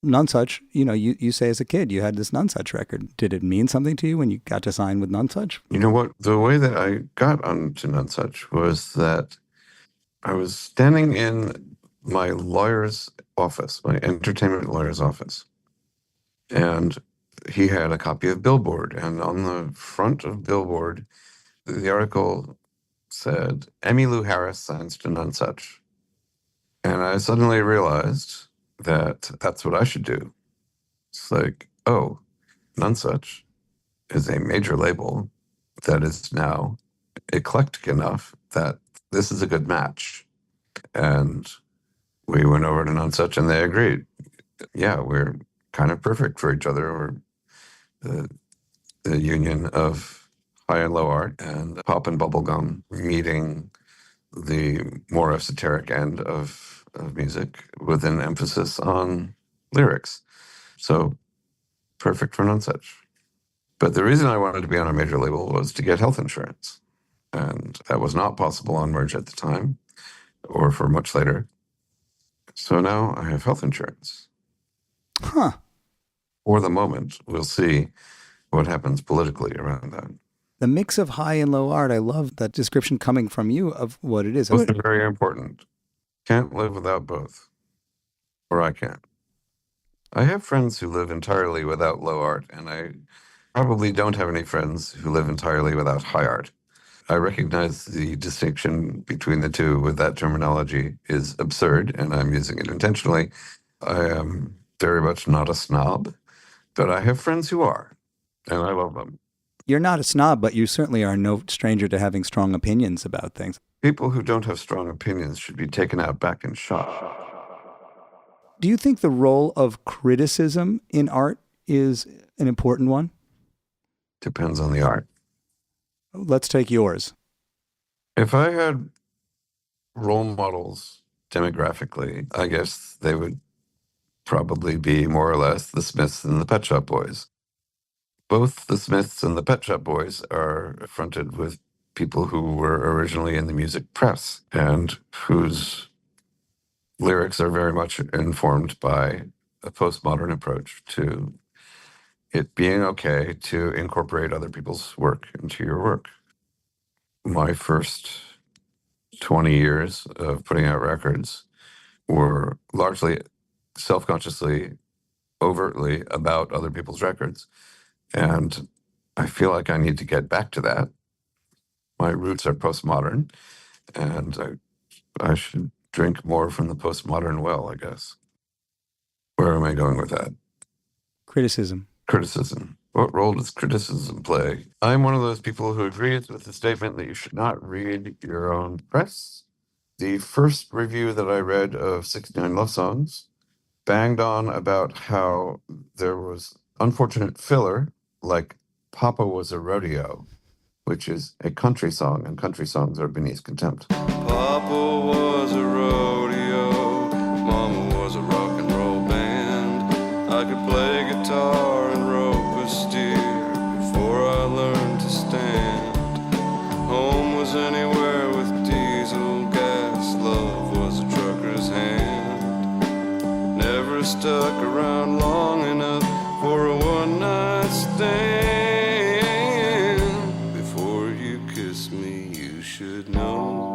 Nonesuch, you know, you say as a kid you had this Nonesuch record. Did it mean something to you when you got to sign with Nonesuch? You know what? The way that I got onto Nonesuch was that I was standing in my lawyer's office, my entertainment lawyer's office, and he had a copy of Billboard. And on the front of Billboard, the article said, Emmylou Harris signs to Nonesuch. And I suddenly realized that that's what I should do. It's like, oh, Nonesuch is a major label that is now eclectic enough that this is a good match. And we went over to Nonesuch and they agreed. Yeah, we're kind of perfect for each other. We're the union of high and low art and pop and bubblegum meeting the more esoteric end of music with an emphasis on lyrics. So perfect for Nonesuch. But the reason I wanted to be on a major label was to get health insurance. And that was not possible on Merge at the time or for much later. So now I have health insurance. Huh. For the moment, we'll see what happens politically around that. The mix of high and low art, I love that description coming from you of what it is. Both are very important. Can't live without both. Or I can't. I have friends who live entirely without low art, and I probably don't have any friends who live entirely without high art. I recognize the distinction between the two with that terminology is absurd, and I'm using it intentionally. I am very much not a snob, but I have friends who are, and I love them. You're not a snob, but you certainly are no stranger to having strong opinions about things. People who don't have strong opinions should be taken out back and shot. Do you think the role of criticism in art is an important one? Depends on the art. Let's take yours. If I had role models demographically, I guess they would probably be more or less the Smiths and the Pet Shop Boys. Both the Smiths and the Pet Shop Boys are fronted with people who were originally in the music press and whose lyrics are very much informed by a postmodern approach to it being okay to incorporate other people's work into your work. My first 20 years of putting out records were largely self-consciously, overtly about other people's records. And I feel like I need to get back to that. My roots are postmodern, and I should drink more from the postmodern well, I guess. Where am I going with that? Criticism. Criticism. What role does criticism play? I'm one of those people who agrees with the statement that you should not read your own press. The first review that I read of 69 Love Songs banged on about how there was unfortunate filler, like Papa Was a Rodeo, which is a country song, and country songs are beneath contempt. Papa was a rodeo, Mama was a rock and roll band. I could play guitar and rope a steer before I learned to stand. Home was anywhere with diesel gas, love was a trucker's hand. Never stuck around long enough for a one-night stand. Before you kiss me, you should know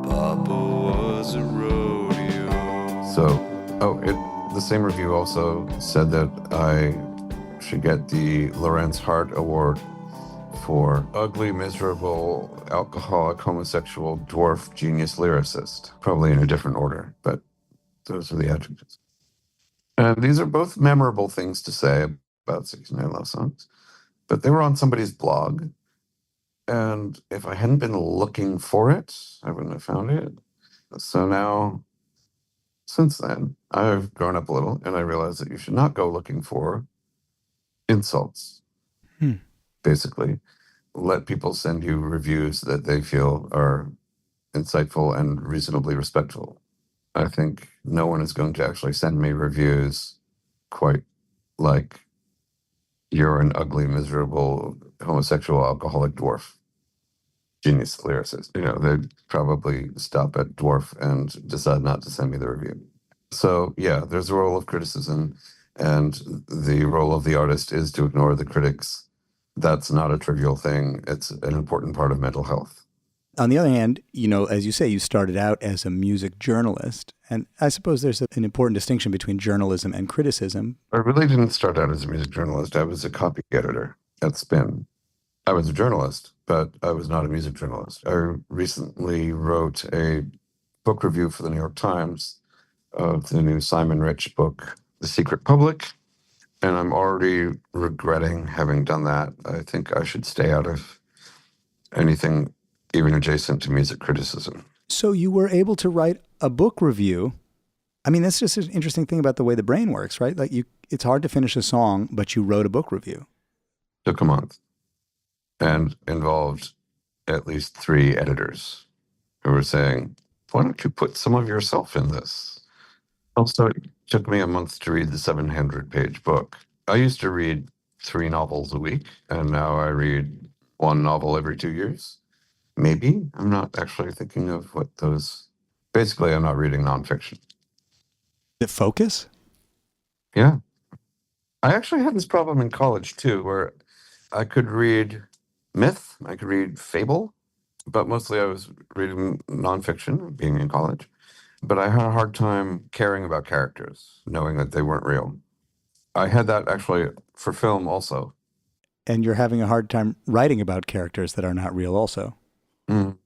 Papa was a rodeo. So, the same review also said that I should get the Lawrence Hart Award for ugly, miserable, alcoholic, homosexual, dwarf, genius lyricist. Probably in a different order, but those are the adjectives. And these are both memorable things to say about 69 Love Songs, but they were on somebody's blog. And if I hadn't been looking for it, I wouldn't have found it. So now, since then, I've grown up a little and I realize that you should not go looking for insults. Basically, let people send you reviews that they feel are insightful and reasonably respectful. I think no one is going to actually send me reviews quite like you're an ugly, miserable, homosexual, alcoholic dwarf. Genius lyricist. They'd probably stop at dwarf and decide not to send me the review. So yeah, there's a role of criticism, and the role of the artist is to ignore the critics. That's not a trivial thing. It's an important part of mental health. On the other hand, as you say, you started out as a music journalist, and I suppose there's an important distinction between journalism and criticism. I really didn't start out as a music journalist. I was a copy editor at Spin. I was a journalist, but I was not a music journalist. I recently wrote a book review for the New York Times of the new Simon Rich book, The Secret Public, and I'm already regretting having done that. I think I should stay out of anything even adjacent to music criticism. So you were able to write a book review. I mean, that's just an interesting thing about the way the brain works, right? Like it's hard to finish a song, but you wrote a book review. Took a month and involved at least 3 editors who were saying, why don't you put some of yourself in this? Also, it took me a month to read the 700-page book. I used to read 3 novels a week, and now I read 1 novel every 2 years. Maybe. I'm not actually thinking of what those... Basically, I'm not reading nonfiction. The focus? Yeah. I actually had this problem in college, too, where I could read myth, I could read fable, but mostly I was reading nonfiction, being in college. but I had a hard time caring about characters, knowing that they weren't real. I had that actually for film also. And you're having a hard time writing about characters that are not real also. Mm.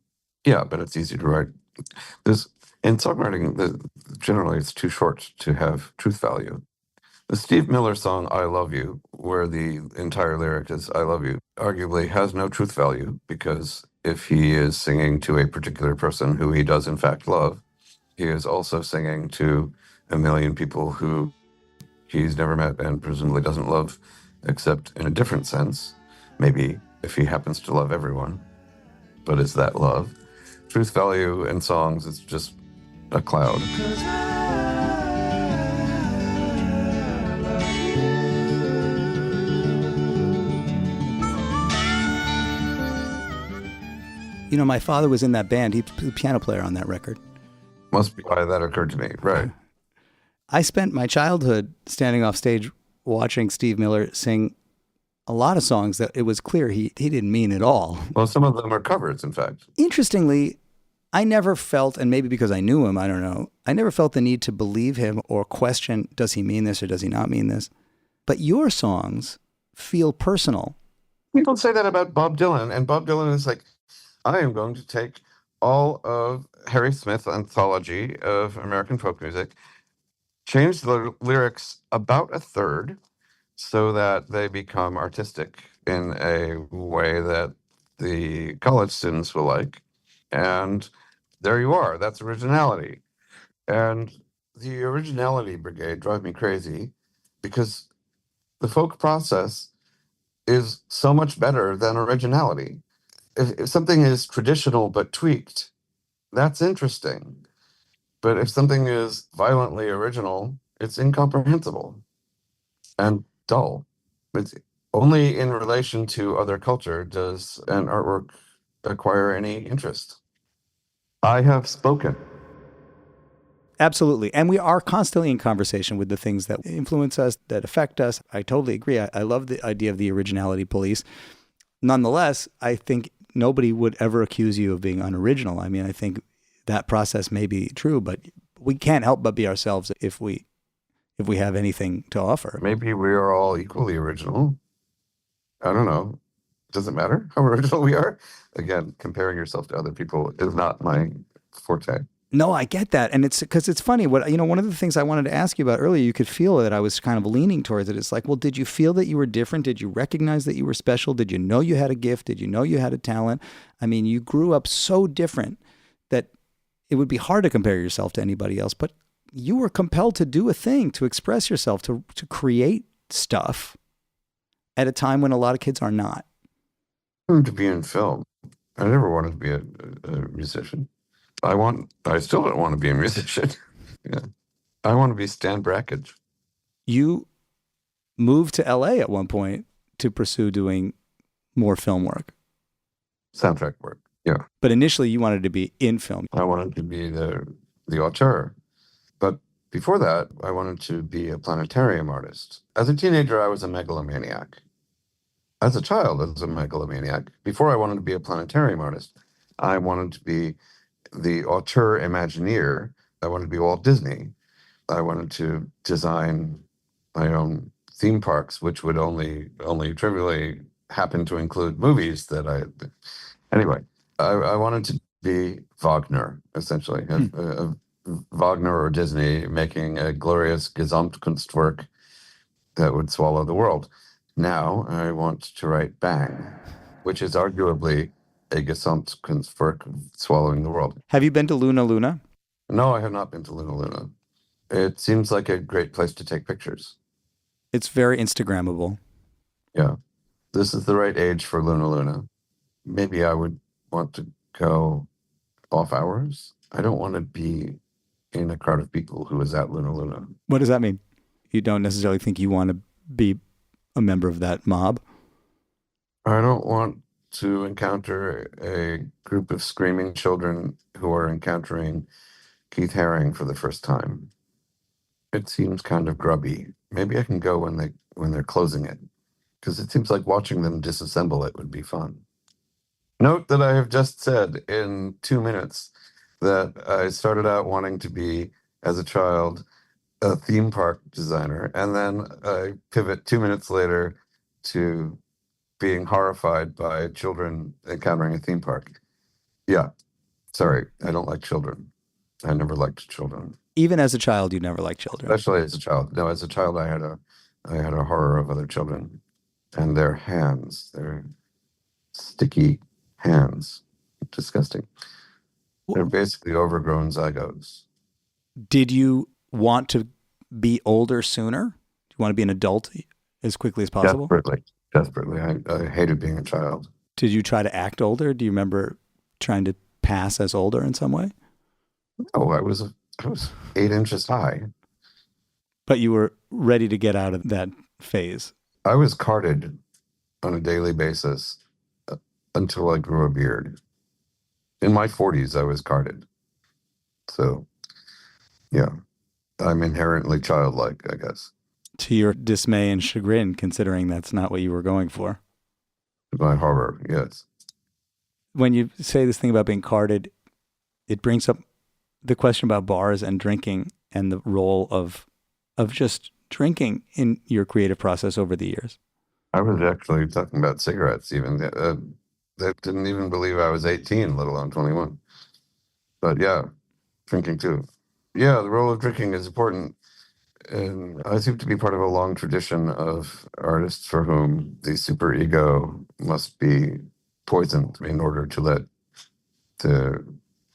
Yeah, but it's easy to write. There's in songwriting, generally it's too short to have truth value. The Steve Miller song "I Love You," where the entire lyric is "I love you," arguably has no truth value because if he is singing to a particular person who he does in fact love, he is also singing to a million people who he's never met and presumably doesn't love, except in a different sense. Maybe if he happens to love everyone, but is that love? Truth value in songs is just a cloud. You know, my father was in that band. He was a piano player on that record. Must be why that occurred to me, right? I spent my childhood standing off stage watching Steve Miller sing a lot of songs that it was clear he didn't mean at all. Well, some of them are covers, in fact. Interestingly, I never felt, and maybe because I knew him, I don't know, I never felt the need to believe him or question, does he mean this or does he not mean this? But your songs feel personal. People say that about Bob Dylan, and Bob Dylan is like, I am going to take all of Harry Smith's anthology of American folk music, change the lyrics about a third so that they become artistic in a way that the college students will like. And there you are. That's originality. And the originality brigade drive me crazy because the folk process is so much better than originality. If something is traditional but tweaked, that's interesting. But if something is violently original, it's incomprehensible and dull. It's only in relation to other culture does an artwork acquire any interest. I have spoken. Absolutely. And we are constantly in conversation with the things that influence us, that affect us. I totally agree. I love the idea of the originality police. Nonetheless, I think nobody would ever accuse you of being unoriginal. I mean, I think that process may be true, but we can't help but be ourselves if we have anything to offer. Maybe we are all equally original. I don't know. Does it matter how original we are? Again, comparing yourself to other people is not my forte. No, I get that. And it's because it's funny. One of the things I wanted to ask you about earlier, you could feel that I was kind of leaning towards it. It's like, well, did you feel that you were different? Did you recognize that you were special? Did you know you had a gift? Did you know you had a talent? I mean, you grew up so different that it would be hard to compare yourself to anybody else, but you were compelled to do a thing, to express yourself, to create stuff at a time when a lot of kids are not. I wanted to be in film. I never wanted to be a musician. I still don't want to be a musician. Yeah. I want to be Stan Brakhage. You moved to LA at one point to pursue doing more film work. Soundtrack work, yeah. But initially you wanted to be in film. I wanted to be the auteur. But before that, I wanted to be a planetarium artist. As a teenager, I was a megalomaniac. As a child, I was a megalomaniac. Before I wanted to be a planetarium artist, I wanted to be the auteur imagineer. I wanted to be Walt Disney. I wanted to design my own theme parks, which would only trivially happen to include movies that anyway, I wanted to be Wagner, essentially. Wagner or Disney making a glorious Gesamtkunstwerk that would swallow the world. Now I want to write Bang, which is arguably a Gesamtkunstwerk swallowing the world. Have you been to Luna Luna? No, I have not been to Luna Luna. It seems like a great place to take pictures. It's very Instagrammable. Yeah. This is the right age for Luna Luna. Maybe I would want to go off hours. I don't want to be in a crowd of people who is at Luna Luna. What does that mean? You don't necessarily think you want to be a member of that mob? I don't want to encounter a group of screaming children who are encountering Keith Haring for the first time. It seems kind of grubby. Maybe I can go when they're closing it, because it seems like watching them disassemble it would be fun. Note that I have just said in 2 minutes that I started out wanting to be, as a child, a theme park designer. And then I pivot 2 minutes later to being horrified by children encountering a theme park. Yeah, sorry, I don't like children. I never liked children, Even as a child, you never liked children. especially as a child. No, as a child, I had a horror of other children and their hands, their sticky hands. Disgusting. They're basically overgrown zygotes. Did you want to be older sooner? Do you want to be an adult as quickly as possible? Desperately. I hated being a child. Did you try to act older? Do you remember trying to pass as older in some way? No, I was 8 inches high. But you were ready to get out of that phase. I was carded on a daily basis until I grew a beard. In my 40s, I was carded. So, yeah, I'm inherently childlike, I guess. To your dismay and chagrin, considering that's not what you were going for. My horror, yes. When you say this thing about being carded, it brings up the question about bars and drinking and the role of just drinking in your creative process over the years. I was actually talking about cigarettes even. They didn't even believe I was 18, let alone 21. But yeah, drinking too. Yeah, the role of drinking is important. And I seem to be part of a long tradition of artists for whom the superego must be poisoned in order to let the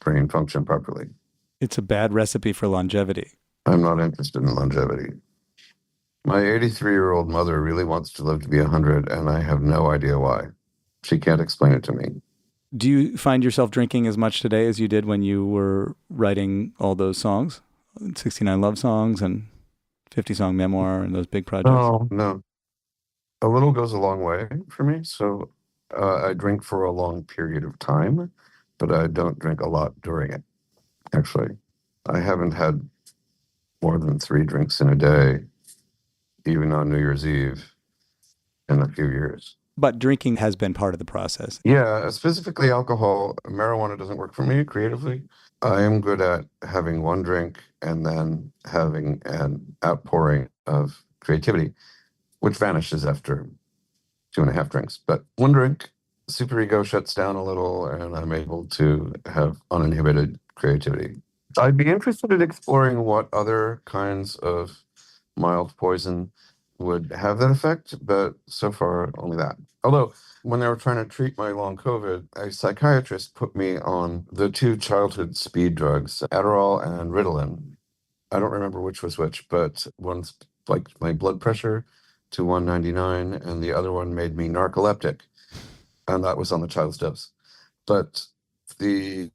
brain function properly. It's a bad recipe for longevity. I'm not interested in longevity. My 83-year-old mother really wants to live to be 100, and I have no idea why. She can't explain it to me. Do you find yourself drinking as much today as you did when you were writing all those songs? 69 love songs and 50-song memoir and those big projects? No. A little goes a long way for me. So I drink for a long period of time, but I don't drink a lot during it, actually. I haven't had more than 3 drinks in a day, even on New Year's Eve, in a few years. But drinking has been part of the process. Yeah, specifically alcohol. Marijuana doesn't work for me creatively. I am good at having one drink and then having an outpouring of creativity, which vanishes after 2.5 drinks. But one drink, superego shuts down a little, and I'm able to have uninhibited creativity. I'd be interested in exploring what other kinds of mild poison would have that effect, but so far only that. Although when they were trying to treat my long COVID, a psychiatrist put me on the 2 childhood speed drugs, Adderall and Ritalin. I don't remember which was which, but one's like my blood pressure to 199, and the other one made me narcoleptic, and that was on the child's dose. But the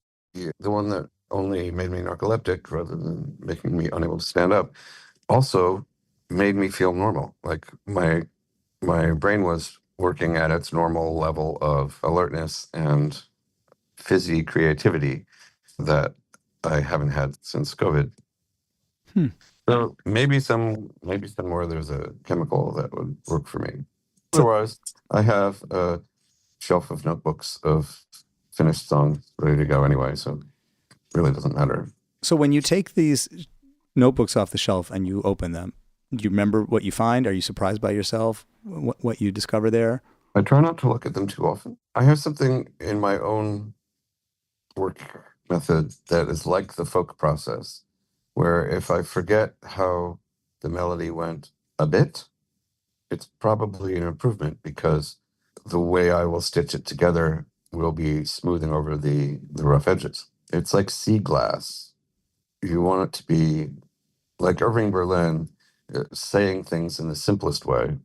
one that only made me narcoleptic rather than making me unable to stand up also made me feel normal. Like my brain was working at its normal level of alertness and fizzy creativity that I haven't had since COVID. So maybe somewhere there's a chemical that would work for me. Otherwise, I have a shelf of notebooks of finished songs ready to go anyway, so it really doesn't matter. So when you take these notebooks off the shelf and you open them, do you remember what you find? Are you surprised by yourself, what you discover there? I try not to look at them too often. I have something in my own work method that is like the folk process, where if I forget how the melody went a bit, it's probably an improvement because the way I will stitch it together will be smoothing over the rough edges. It's like sea glass. You want it to be like Irving Berlin, saying things in the simplest way.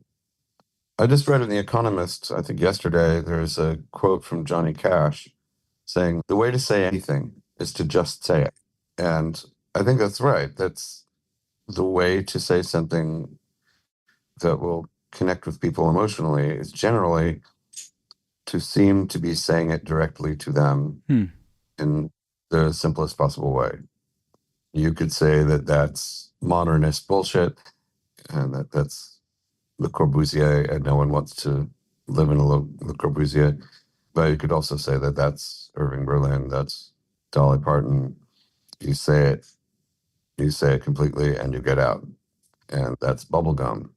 I just read in The Economist, I think yesterday, there's a quote from Johnny Cash saying, the way to say anything is to just say it. And I think that's right. That's the way to say something that will connect with people emotionally is generally to seem to be saying it directly to them in the simplest possible way. You could say that that's modernist bullshit and that's Le Corbusier and no one wants to live in a Le Corbusier. But you could also say that that's Irving Berlin, that's Dolly Parton, you say it completely and you get out. And that's bubblegum.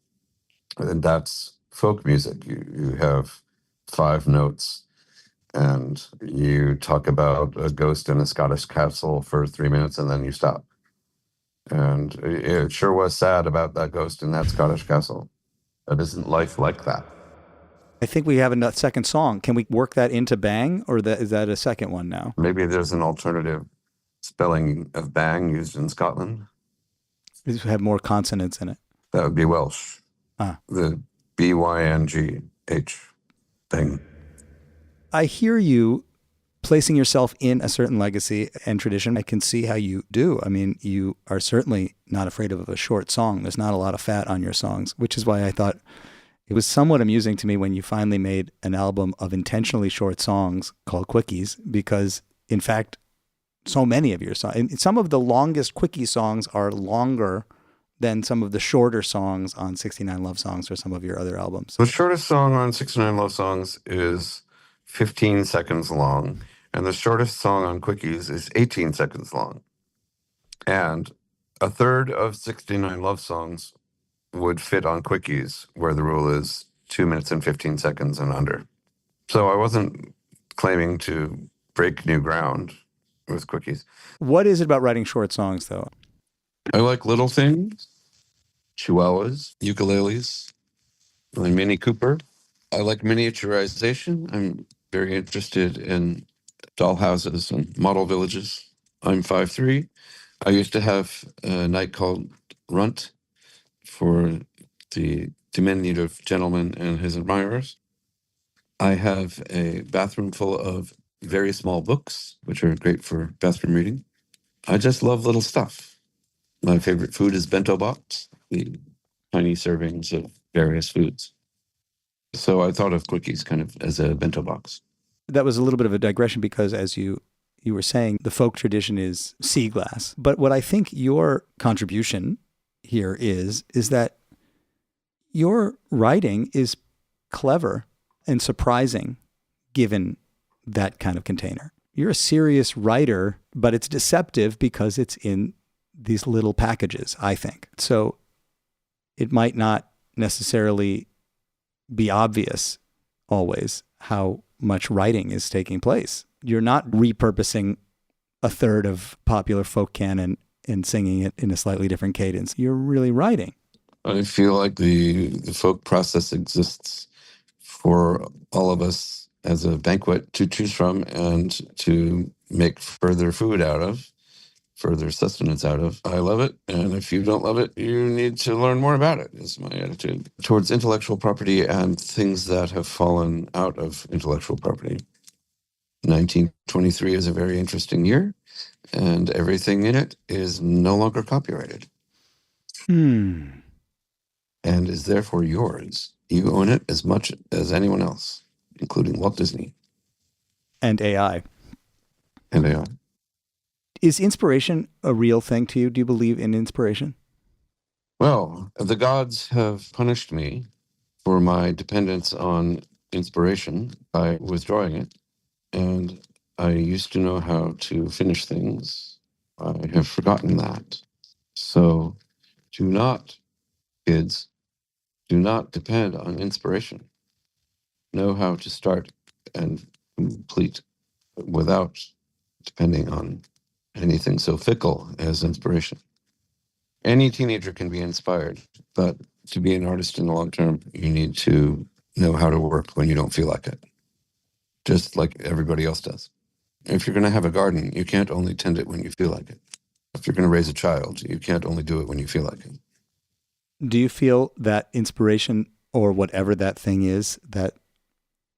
And that's folk music. You have 5 notes and you talk about a ghost in a Scottish castle for 3 minutes and then you stop. And it sure was sad about that ghost in that Scottish castle. But isn't life like that? I think we have a second song. Can we work that into Bang, or is that a second one now? Maybe there's an alternative spelling of bang used in Scotland. Does it have more consonants in it? That would be Welsh. Ah. The B-Y-N-G-H thing. I hear you placing yourself in a certain legacy and tradition. I can see how you do. I mean, you are certainly not afraid of a short song. There's not a lot of fat on your songs, which is why I thought it was somewhat amusing to me when you finally made an album of intentionally short songs called Quickies, because in fact, so many of your songs, and some of the longest Quickie songs are longer than some of the shorter songs on 69 Love Songs or some of your other albums. The shortest song on 69 Love Songs is 15 seconds long, and the shortest song on Quickies is 18 seconds long. And a third of 69 Love Songs would fit on Quickies, where the rule is 2 minutes and 15 seconds and under. So I wasn't claiming to break new ground with Quickies. What is it about writing short songs, though? I like little things, chihuahuas, ukuleles, and Mini Cooper. I like miniaturization. I'm very interested in dollhouses and model villages. I'm 5'3". I used to have a night called Runt for the diminutive gentleman and his admirers. I have a bathroom full of very small books, which are great for bathroom reading. I just love little stuff. My favorite food is bento box, the tiny servings of various foods. So I thought of Quickies kind of as a bento box. That was a little bit of a digression because, as you were saying, the folk tradition is sea glass. But what I think your contribution here is that your writing is clever and surprising given that kind of container. You're a serious writer, but it's deceptive because it's in these little packages, I think. So it might not necessarily be obvious always how much writing is taking place. You're not repurposing a third of popular folk canon and singing it in a slightly different cadence. You're really writing. I feel like the folk process exists for all of us as a banquet to choose from and to make further food out of, further sustenance out of. I love it, and if you don't love it, you need to learn more about it, is my attitude towards intellectual property and things that have fallen out of intellectual property. 1923 is a very interesting year, and everything in it is no longer copyrighted. And is therefore yours. You own it as much as anyone else, including Walt Disney. And AI. And AI. Is inspiration a real thing to you? Do you believe in inspiration? Well, the gods have punished me for my dependence on inspiration by withdrawing it. And I used to know how to finish things. I have forgotten that. So do not, kids, do not depend on inspiration. Know how to start and complete without depending on anything so fickle as inspiration. Any teenager can be inspired, but to be an artist in the long term, you need to know how to work when you don't feel like it, just like everybody else does. If you're going to have a garden, you can't only tend it when you feel like it. If you're going to raise a child, you can't only do it when you feel like it. Do you feel that inspiration or whatever that thing is that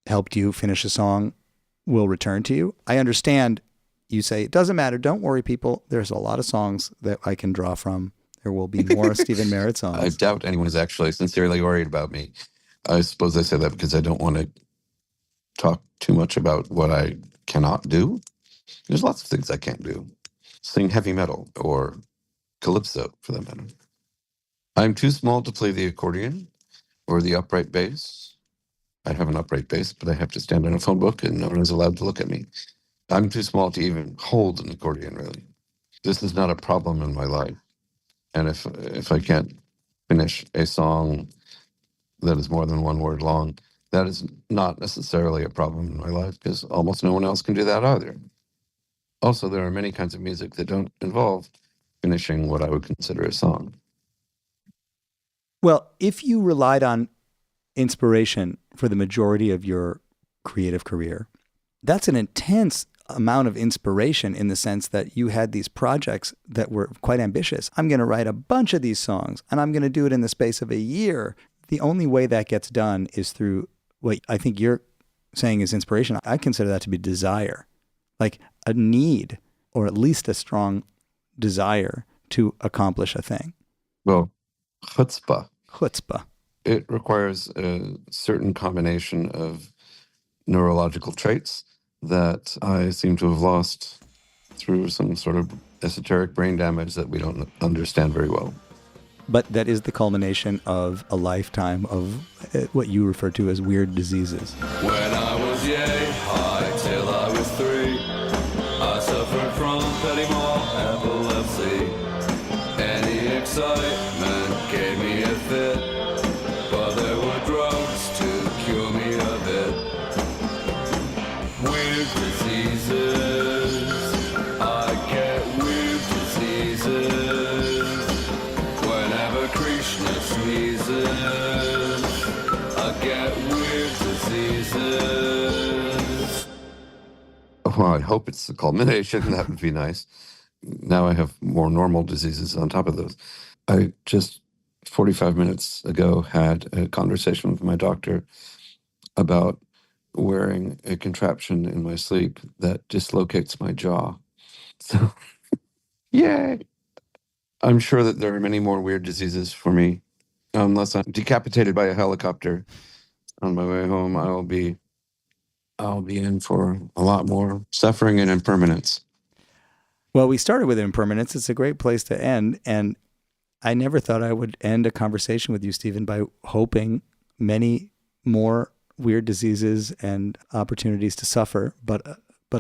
helped you finish a song will return to you? I understand you say, it doesn't matter. Don't worry, people. There's a lot of songs that I can draw from. There will be more Stephin Merritt songs. I doubt anyone is actually sincerely worried about me. I suppose I say that because I don't want to talk too much about what I cannot do. There's lots of things I can't do. Sing heavy metal or calypso, for that matter. I'm too small to play the accordion or the upright bass. I have an upright bass, but I have to stand on a phone book and no one is allowed to look at me. I'm too small to even hold an accordion, really. This is not a problem in my life. And if I can't finish a song that is more than one word long, that is not necessarily a problem in my life because almost no one else can do that either. Also, there are many kinds of music that don't involve finishing what I would consider a song. Well, if you relied on inspiration for the majority of your creative career, that's an intense amount of inspiration in the sense that you had these projects that were quite ambitious. I'm going to write a bunch of these songs and I'm going to do it in the space of a year. The only way that gets done is through what I think you're saying is inspiration. I consider that to be desire, like a need or at least a strong desire to accomplish a thing. Well, chutzpah. Chutzpah. It requires a certain combination of neurological traits that I seem to have lost through some sort of esoteric brain damage that we don't understand very well. But that is the culmination of a lifetime of what you refer to as weird diseases. When I was yay high till I was 3, I suffered from petty more epilepsy. Any excitement gave me a fit, but there were drugs to cure me of it. Weird diseases, I get weird diseases. Whenever Krishna sneezes, I get weird diseases. Well, I hope it's the culmination. That would be nice. Now I have more normal diseases on top of those. I just 45 minutes ago had a conversation with my doctor about wearing a contraption in my sleep that dislocates my jaw. So, yay! I'm sure that there are many more weird diseases for me. Unless I'm decapitated by a helicopter on my way home, I'll be in for a lot more suffering and impermanence. Well, we started with impermanence. It's a great place to end. And I never thought I would end a conversation with you, Stephin, by hoping many more weird diseases and opportunities to suffer. But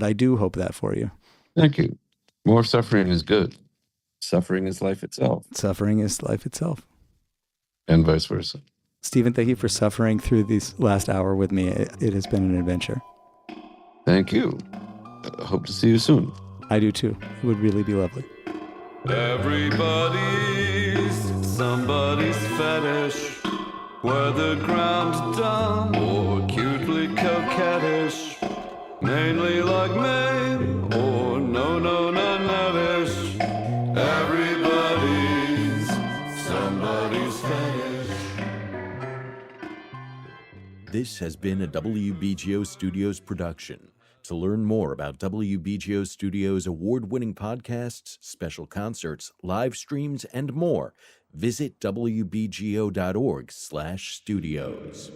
I do hope that for you. Thank you. More suffering is good. Suffering is life itself. Suffering is life itself. And vice versa. Stephin, thank you for suffering through this last hour with me. It has been an adventure. Thank you. I hope to see you soon. I do too. It would really be lovely. Everybody's somebody's fetish, whether ground dumb or cutely coquettish, mainly like me or no, not lavish. Everybody's somebody's fetish. This has been a WBGO Studios production. To learn more about WBGO Studios' award-winning podcasts, special concerts, live streams, and more, visit wbgo.org/studios.